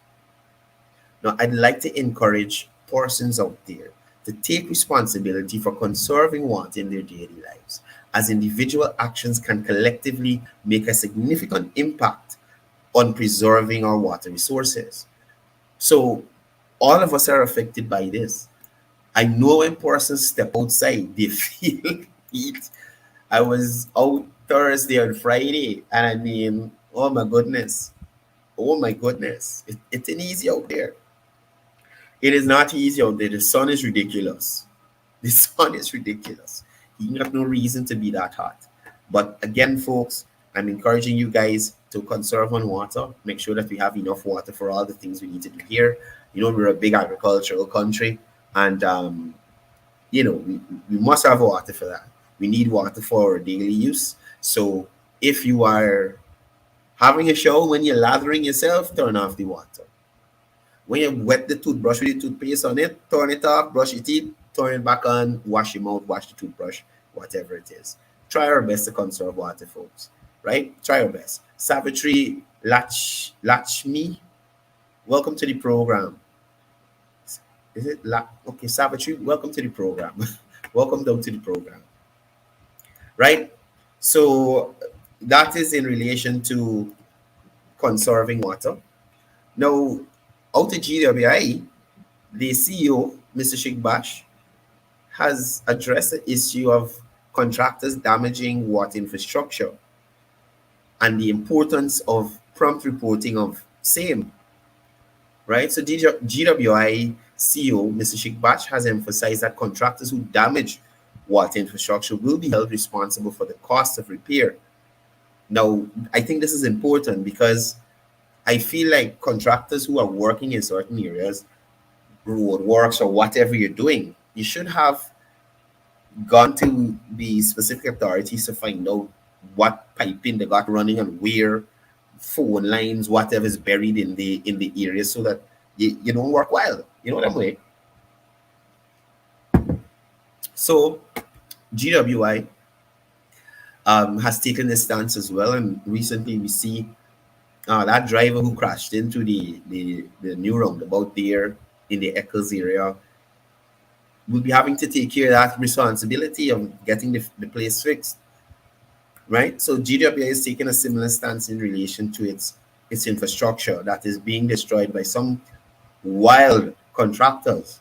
Now, I'd like to encourage persons out there to take responsibility for conserving water in their daily lives, as individual actions can collectively make a significant impact on preserving our water resources. So, all of us are affected by this. I know when persons step outside, they feel heat. I was out Thursday and Friday, and I mean, oh my goodness, it ain't easy out there. It is not easy out there. The sun is ridiculous. The sun is ridiculous. You have no reason to be that hot. But again, folks, I'm encouraging you guys to conserve on water. Make sure that we have enough water for all the things we need to do here. You know, we're a big agricultural country, and we must have water for that. We need water for our daily use. So if you are having a shower when you're lathering yourself, turn off the water. When you wet the toothbrush with the toothpaste on it, turn it off, brush your teeth, turn it back on, wash your mouth, wash the toothbrush, whatever it is. Try our best to conserve water, folks. Right? Try our best. Savitri Lachmi, welcome to the program. Is it okay, Savitri? Welcome to the program. Welcome down to the program. Right? So that is in relation to conserving water. Now, out of GWI, the CEO, Mr. Shigbash, has addressed the issue of contractors damaging water infrastructure and the importance of prompt reporting of same. Right? So GWI CEO, Mr. Shigbash, has emphasized that contractors who damage water infrastructure will be held responsible for the cost of repair. Now, I think this is important because I feel like contractors who are working in certain areas, road works or whatever you're doing, you should have gone to the specific authorities to find out what piping they got running and where phone lines, whatever is buried in the area, so that you don't work wild. You know what I'm saying? So GWI has taken this stance as well, and recently we see that driver who crashed into the new roundabout there in the Eccles area will be having to take care of that responsibility of getting the place fixed. Right? So GWI is taking a similar stance in relation to its infrastructure that is being destroyed by some wild contractors.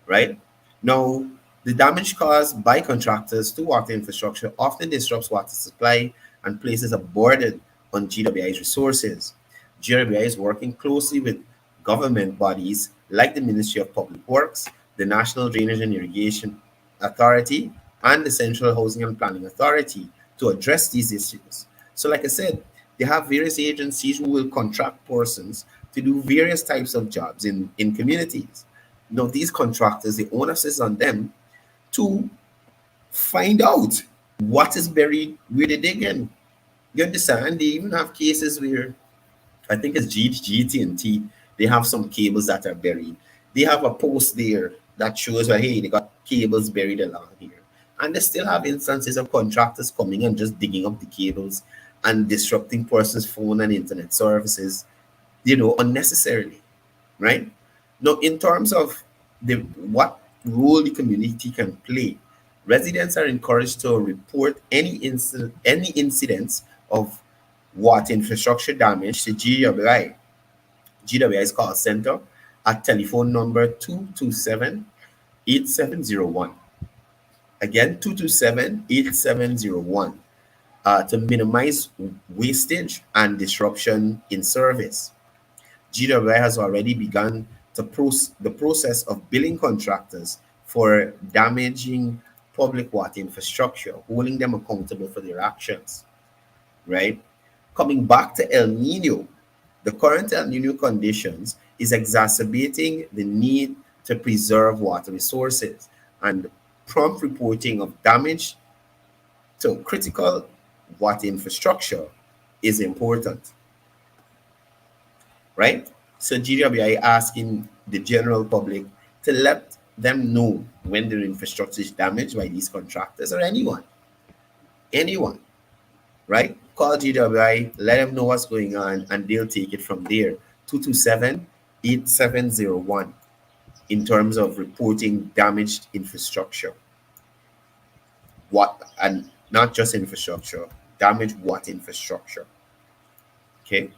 Right? Now, the damage caused by contractors to water infrastructure often disrupts water supply and places a burden on GWI's resources. GWI is working closely with government bodies like the Ministry of Public Works, the National Drainage and Irrigation Authority, and the Central Housing and Planning Authority to address these issues. So like I said, they have various agencies who will contract persons to do various types of jobs in communities. Now, these contractors, the onus is on them to find out what is buried where they dig in. You understand? They even have cases where I think it's GT&T, they have some cables that are buried. They have a post there that shows that, hey, they got cables buried along here. And they still have instances of contractors coming and just digging up the cables and disrupting persons' phone and internet services, unnecessarily, right? Now, in terms of what role the community can play, residents are encouraged to report any incidents of water infrastructure damage to GWI's call center at telephone number 227-8701. Again, 227-8701, to minimize wastage and disruption in service. GWI has already begun the process of billing contractors for damaging public water infrastructure, holding them accountable for their actions, right? Coming back to El Nino, the current El Nino conditions is exacerbating the need to preserve water resources, and prompt reporting of damage to critical water infrastructure is important, right? So GWI asking the general public to let them know when their infrastructure is damaged by these contractors or anyone, right? Call GWI, let them know what's going on, and they'll take it from there. 227-8701 in terms of reporting damaged infrastructure. What, and not just infrastructure, damage what infrastructure. Okay.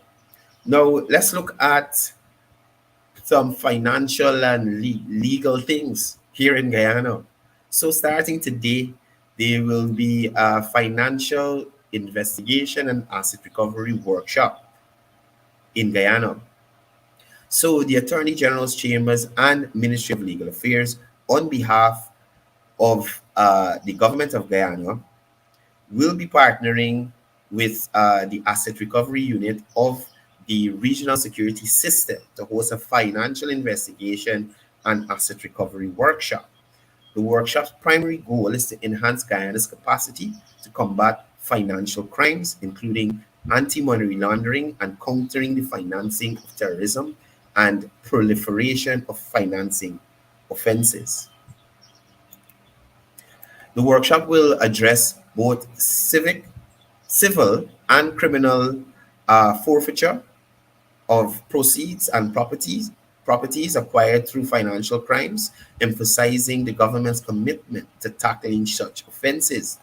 Now let's look at some financial and legal things here in Guyana. So starting today, there will be a financial investigation and asset recovery workshop in Guyana. So the Attorney General's Chambers and Ministry of Legal Affairs, on behalf of the government of Guyana, will be partnering with the Asset Recovery Unit of the Regional Security System to host a financial investigation and asset recovery workshop. The workshop's primary goal is to enhance Guyana's capacity to combat financial crimes, including anti-money laundering and countering the financing of terrorism and proliferation of financing offenses. The workshop will address both civil and criminal forfeiture of proceeds and properties acquired through financial crimes, emphasizing the government's commitment to tackling such offenses.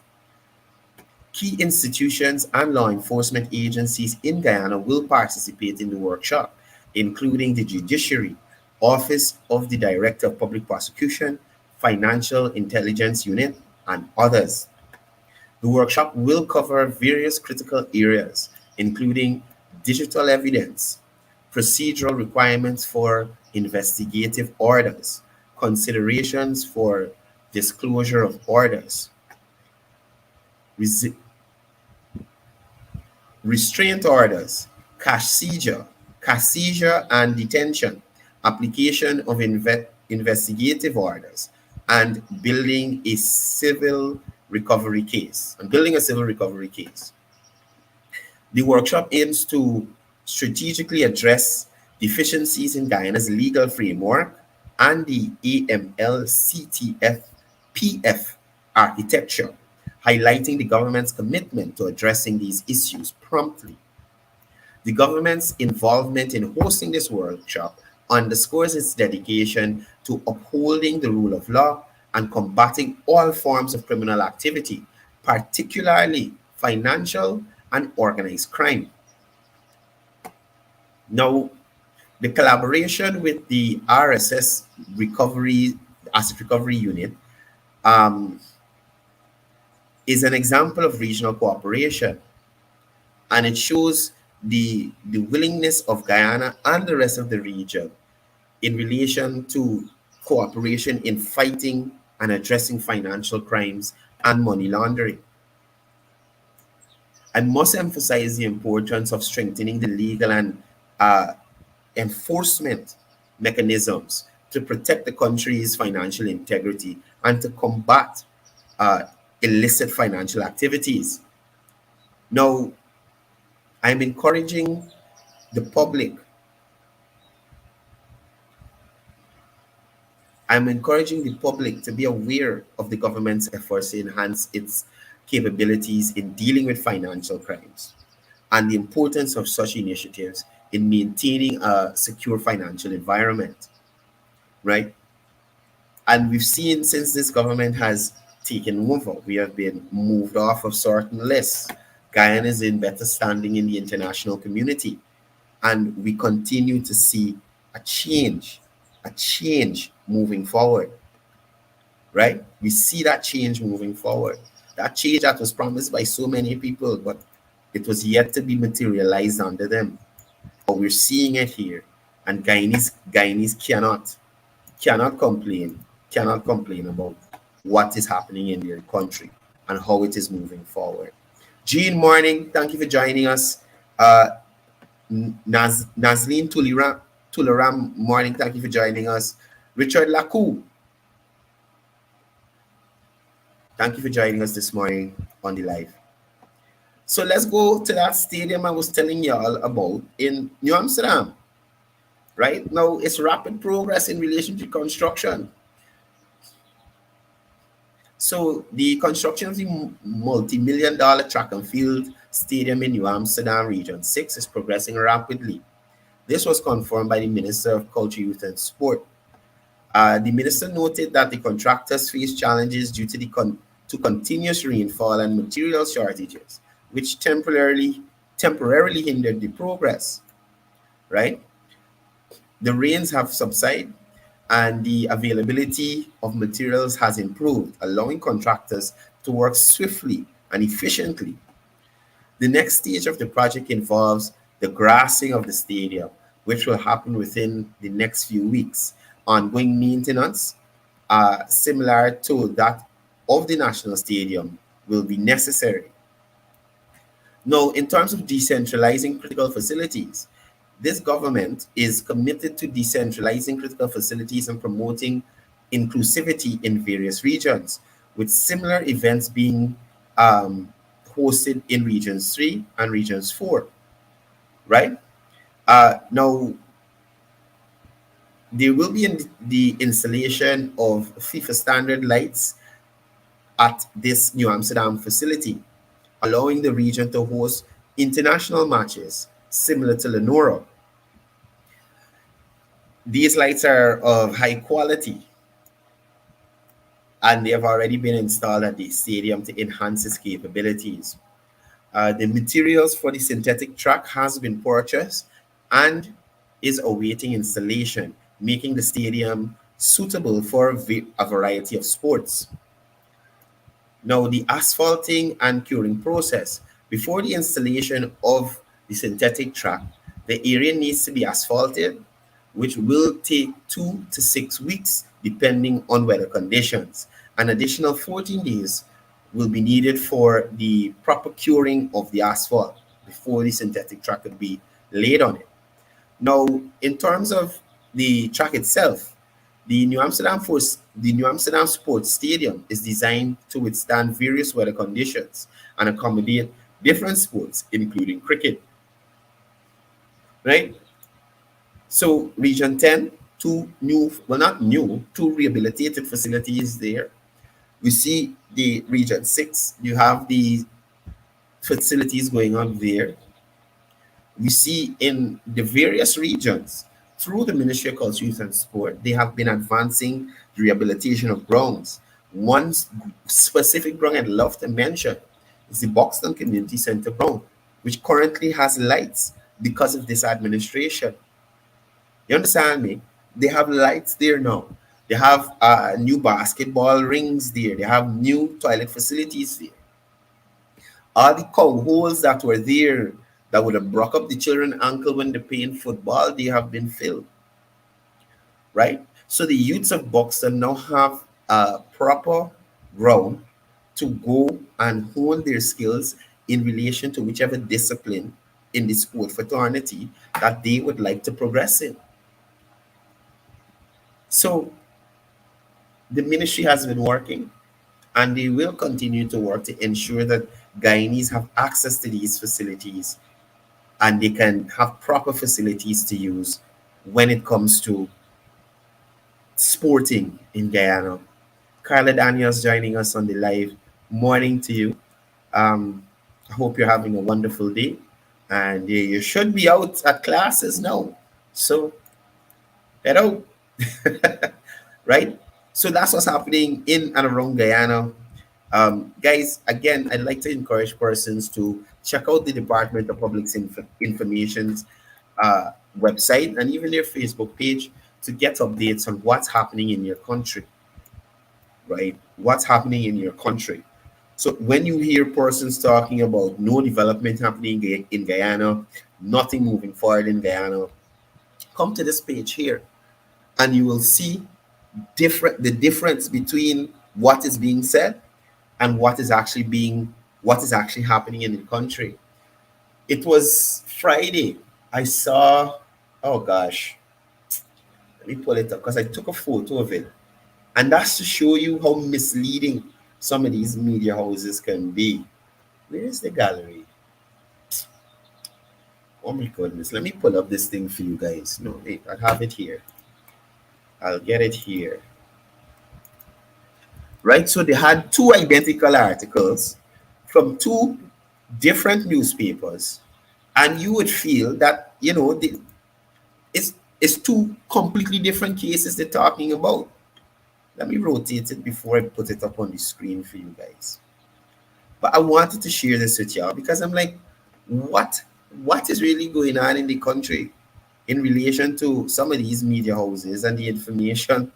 Key institutions and law enforcement agencies in Guyana will participate in the workshop, including the Judiciary, Office of the Director of Public Prosecution, Financial Intelligence Unit, and others. The workshop will cover various critical areas, including digital evidence, procedural requirements for investigative orders, considerations for disclosure of orders, restraint orders, cash seizure and detention, application of investigative orders, and building a civil recovery case. The workshop aims to strategically address deficiencies in Guyana's legal framework and the AML-CTF-PF architecture, highlighting the government's commitment to addressing these issues promptly. The government's involvement in hosting this workshop underscores its dedication to upholding the rule of law and combating all forms of criminal activity, particularly financial and organized crime. Now, the collaboration with the RSS Asset Recovery Unit is an example of regional cooperation, and it shows the willingness of Guyana and the rest of the region in relation to cooperation in fighting and addressing financial crimes and money laundering. I must emphasize the importance of strengthening the legal and enforcement mechanisms to protect the country's financial integrity and to combat illicit financial activities. Now, I'm encouraging the public to be aware of the government's efforts to enhance its capabilities in dealing with financial crimes and the importance of such initiatives in maintaining a secure financial environment, right? And we've seen since this government has taken over, we have been moved off of certain lists. Guyana is in better standing in the international community, and we continue to see a change moving forward, right? We see that change moving forward. That change that was promised by so many people, but it was yet to be materialized under them. But we're seeing it here, and Guyanese cannot complain about what is happening in their country and how it is moving forward. Jean, morning. Thank you for joining us. Nazleen Tularam, morning. Thank you for joining us. Richard Lakou, thank you for joining us this morning on the live. So let's go to that stadium I was telling y'all about in New Amsterdam, right? Now, it's rapid progress in relation to construction. So the construction of the multi-million dollar track and field stadium in New Amsterdam Region 6 is progressing rapidly. This was confirmed by the Minister of Culture, Youth and Sport. The minister noted that the contractors face challenges due to to continuous rainfall and material shortages, which temporarily hindered the progress. Right? The rains have subsided, and the availability of materials has improved, allowing contractors to work swiftly and efficiently. The next stage of the project involves the grassing of the stadium, which will happen within the next few weeks. Ongoing maintenance, similar to that of the National Stadium, will be necessary. Now, in terms of decentralizing critical facilities, this government is committed to decentralizing critical facilities and promoting inclusivity in various regions, with similar events being hosted in Regions 3 and Regions 4, right? Now, there will be the installation of FIFA standard lights at this New Amsterdam facility, allowing the region to host international matches similar to Lenora. These lights are of high quality, and they have already been installed at the stadium to enhance its capabilities. The materials for the synthetic track has been purchased and is awaiting installation, making the stadium suitable for a variety of sports. Now, the asphalting and curing process. Before the installation of the synthetic track, the area needs to be asphalted, which will take 2 to 6 weeks depending on weather conditions. An additional 14 days will be needed for the proper curing of the asphalt before the synthetic track could be laid on it. Now, in terms of the track itself, the New Amsterdam Sports Stadium is designed to withstand various weather conditions and accommodate different sports, including cricket. Right? So, Region 10, two rehabilitated facilities there. We see the Region 6, you have the facilities going on there. We see in the various regions, through the Ministry of Culture, Youth and Sport, they have been advancing the rehabilitation of grounds. One specific ground I'd love to mention is the Buxton Community Center ground, which currently has lights because of this administration. You understand me? They have lights there now. They have new basketball rings there. They have new toilet facilities there. All the cow holes that were there that would have broke up the children ankle when they're playing football, they have been filled. Right? So the youths of Buxton now have a proper ground to go and hone their skills in relation to whichever discipline in the sport fraternity that they would like to progress in. So the ministry has been working, and they will continue to work to ensure that Guyanese have access to these facilities and they can have proper facilities to use when it comes to sporting in Guyana. Carla Daniels joining us on the live. Morning to you. I hope you're having a wonderful day, and you should be out at classes now. So head out. Right? So that's what's happening in and around Guyana. Guys, again, I'd like to encourage persons to check out the Department of Public Information's website and even their Facebook page to get updates on what's happening in your country, right? What's happening in your country. So when you hear persons talking about no development happening in Guyana, nothing moving forward in Guyana, come to this page here and you will see the difference between what is being said and what is actually happening in the country. It was Friday. I saw, oh gosh, let me pull it up because I took a photo of it. And that's to show you how misleading some of these media houses can be. Where is the gallery? Oh my goodness. Let me pull up this thing for you guys. No, wait, I have it here. I'll get it here. Right? So they had two identical articles from two different newspapers. And you would feel that, it's two completely different cases they're talking about. Let me rotate it before I put it up on the screen for you guys. But I wanted to share this with y'all because I'm like, what is really going on in the country in relation to some of these media houses and the information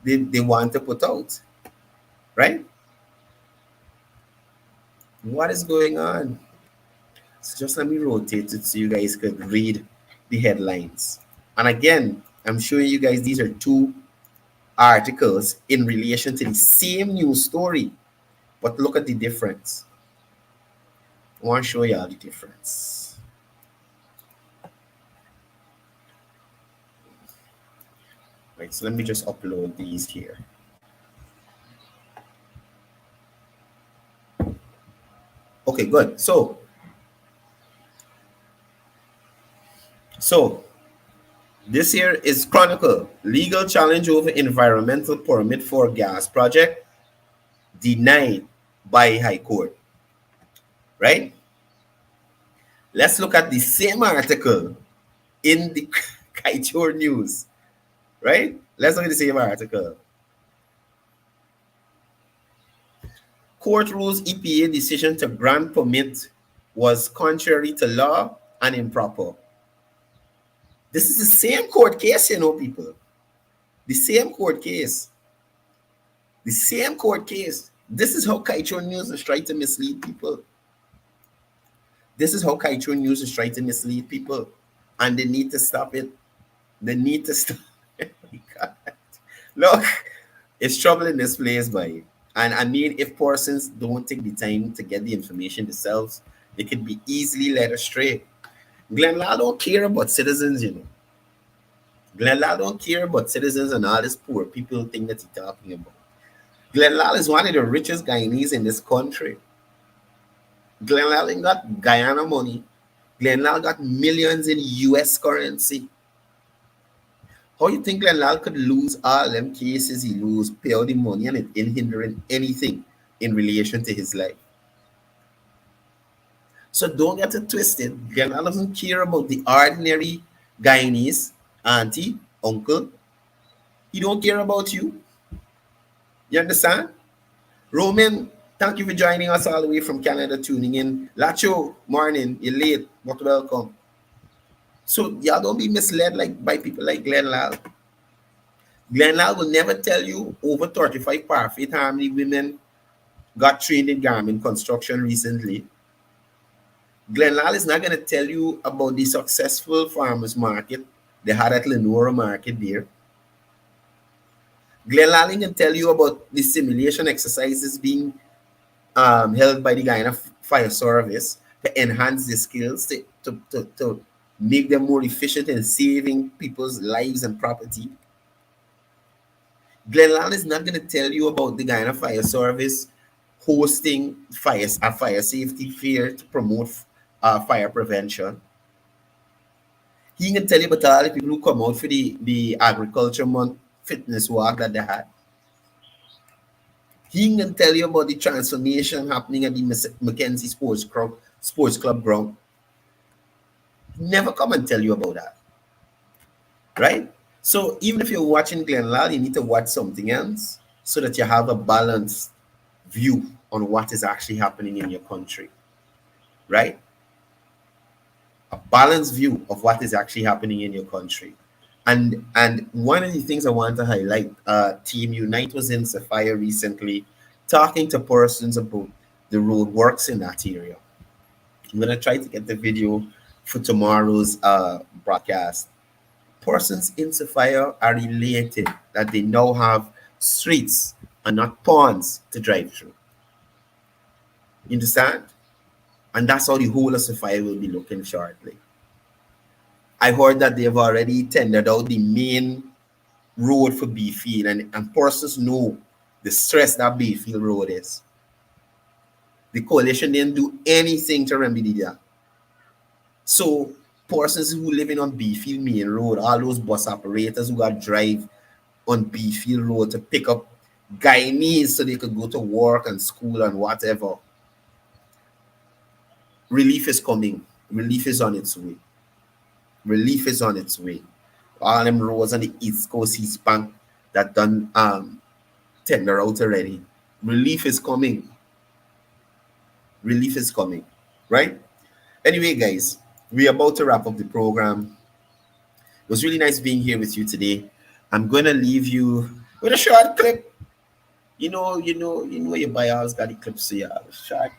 they want to put out, right? What is going on? So just let me rotate it so you guys could read the headlines. And again, I'm showing you guys these are two articles in relation to the same news story, but look at the difference. I want to show y'all the difference. Right, so let me just upload these here. Okay, good. So this here is Chronicle. Legal challenge over environmental permit for gas project denied by High Court. Right? Let's look at the same article in the Kaichur News. Right? Let's look at the same article. Court rules EPA decision to grant permit was contrary to law and improper. This is the same court case, people. The same court case. The same court case. This is how Kaichur News is trying to mislead people. This is how Kaichur News is trying to mislead people. And they need to stop it. They need to stop it. Look, it's trouble in this place, boy. And I mean, if persons don't take the time to get the information themselves, they could be easily led astray. Glenlaw don't care about citizens, Glenlaw don't care about citizens and all this poor people thing that he's talking about. Glenlaw is one of the richest Guyanese in this country. Glenlaw ain't got Guyana money. Glenlaw got millions in US currency. How you think Glenlaw could lose all them cases he lose, pay all the money, and it ain't hindering anything in relation to his life? So don't get it twisted. Glenlaw doesn't care about the ordinary Guyanese, auntie, uncle. He don't care about you. You understand? Roman, thank you for joining us all the way from Canada, tuning in. Lacho, morning, you're late, but welcome. So y'all don't be misled by people like Glenlaw. Glenlaw will never tell you over 35 perfect how many women got trained in garment construction recently. Glenlaw is not going to tell you about the successful farmers market they had at Lenora Market there. Glenlaw can tell you about the simulation exercises being held by the Guyana Fire Service to enhance the skills, to make them more efficient in saving people's lives and property. Glenlaw is not going to tell you about the Guyana Fire Service hosting a fire safety fair to promote fire prevention. He can tell you about all the people who come out for the Agriculture Month fitness walk that they had. He can tell you about the transformation happening at the Mackenzie Sports Club ground. Never come and tell you about that. Right? So even if you're watching Glenlaw, you need to watch something else so that you have a balanced view on what is actually happening in your country. Right? A balanced view of what is actually happening in your country. And one of the things I want to highlight, Team Unite was in Sapphire recently talking to persons about the road works in that area. I'm going to try to get the video for tomorrow's broadcast. Persons in Sapphire are elated that they now have streets and not ponds to drive through. You understand? And that's how the whole of Sapphire will be looking shortly. I heard that they've already tendered out the main road for Bayfield, and persons know the stress that Bayfield Road is. The coalition didn't do anything to remedy that. So persons who living on Beefield Main Road, all those bus operators who got drive on Beefield Road to pick up Guyanese so they could go to work and school and whatever. Relief is coming. Relief is on its way. Relief is on its way. All them roads on the East Coast, East Bank that done tender out already. Relief is coming. Relief is coming. Right? Anyway, guys, we're about to wrap up the program. It was really nice being here with you today. I'm gonna leave you with a short clip. You know, your bios got the clips, so yeah, short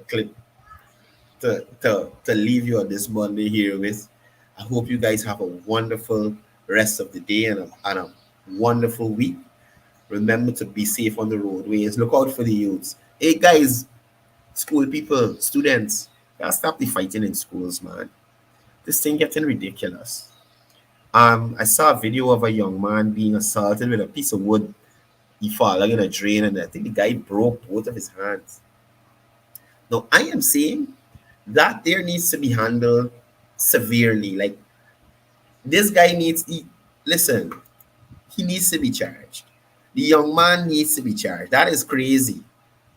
clip to leave you on this Monday here with. I hope you guys have a wonderful rest of the day and a wonderful week. Remember to be safe on the roadways. Look out for the youths. Hey guys, school people, students, gotta stop the fighting in schools, man. This thing getting ridiculous. I saw a video of a young man being assaulted with a piece of wood. He falling in a drain, and I think the guy broke both of his hands. Now, I am saying that there needs to be handled severely. Like, this guy needs to, listen, he needs to be charged. The young man needs to be charged. That is crazy.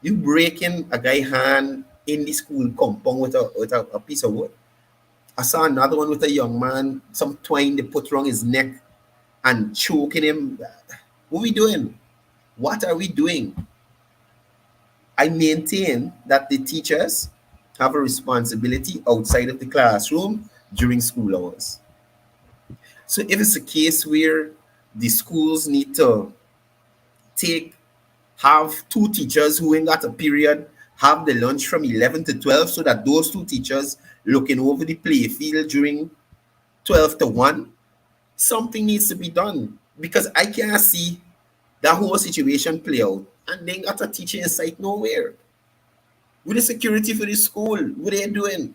You breaking a guy's hand in the school compound with a piece of wood. I saw another one with a young man, some twine they put around his neck and choking him. What are we doing? What are we doing? I maintain that the teachers have a responsibility outside of the classroom during school hours. So if it's a case where the schools need to have two teachers who ain't got a period, have the lunch from 11 to 12 so that those two teachers looking over the play field during 12 to 1, something needs to be done, because I can't see that whole situation play out and they got a teacher in sight nowhere. With the security for the school, what are they doing?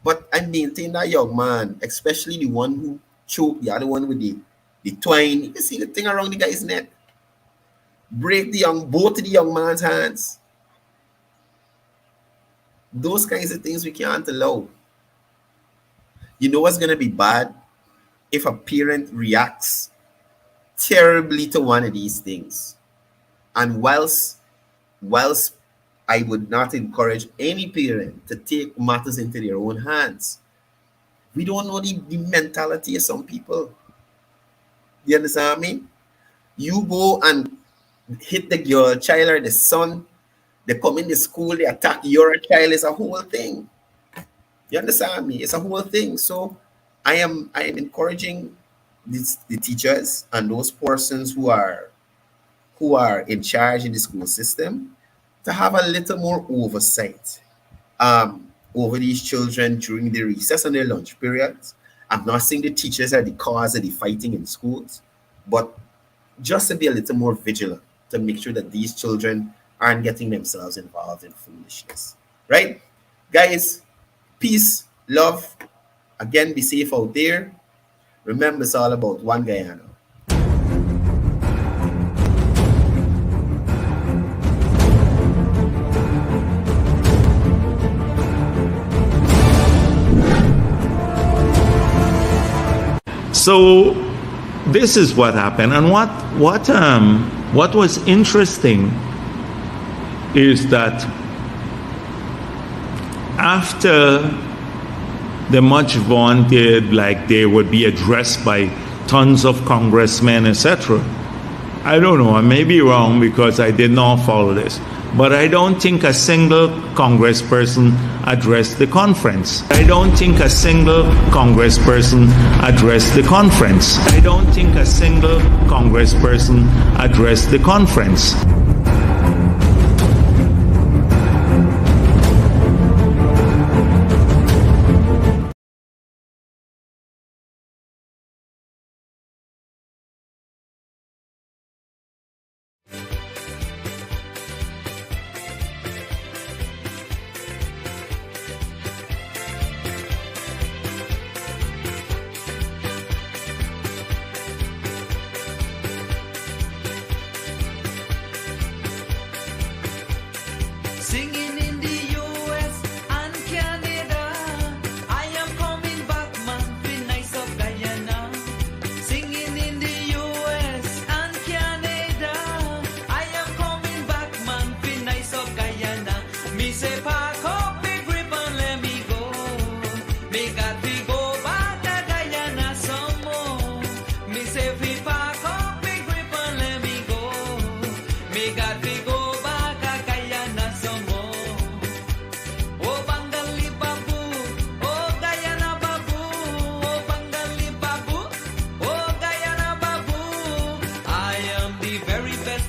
But I maintain that young man, especially the one who choked the other one with the twine. You can see the thing around the guy's neck. Break both of the young man's hands. Those kinds of things we can't allow. You know what's going to be bad? If a parent reacts terribly to one of these things. And whilst I would not encourage any parent to take matters into their own hands, we don't know the mentality of some people. You understand me? You go and hit the girl child or the son, they come in the school, they attack your child. It's a whole thing. You understand me? It's a whole thing. So I am encouraging the teachers and those persons who are in charge in the school system to have a little more oversight over these children during the recess and their lunch periods. I'm not saying the teachers are the cause of the fighting in schools, but just to be a little more vigilant to make sure that these children aren't getting themselves involved in foolishness. Right? Guys, peace, love. Again, be safe out there. Remember, it's all about one Guyana. So this is what happened, and what was interesting is that after the much vaunted, like they would be addressed by tons of congressmen, etc. I don't know, I may be wrong because I did not follow this, but I don't think a single congressperson addressed the conference. I don't think a single congressperson addressed the conference. I don't think a single congressperson addressed the conference.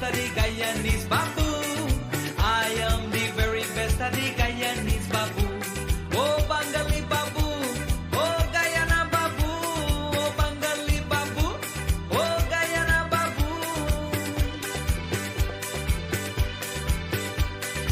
of the Guyanese bamboo.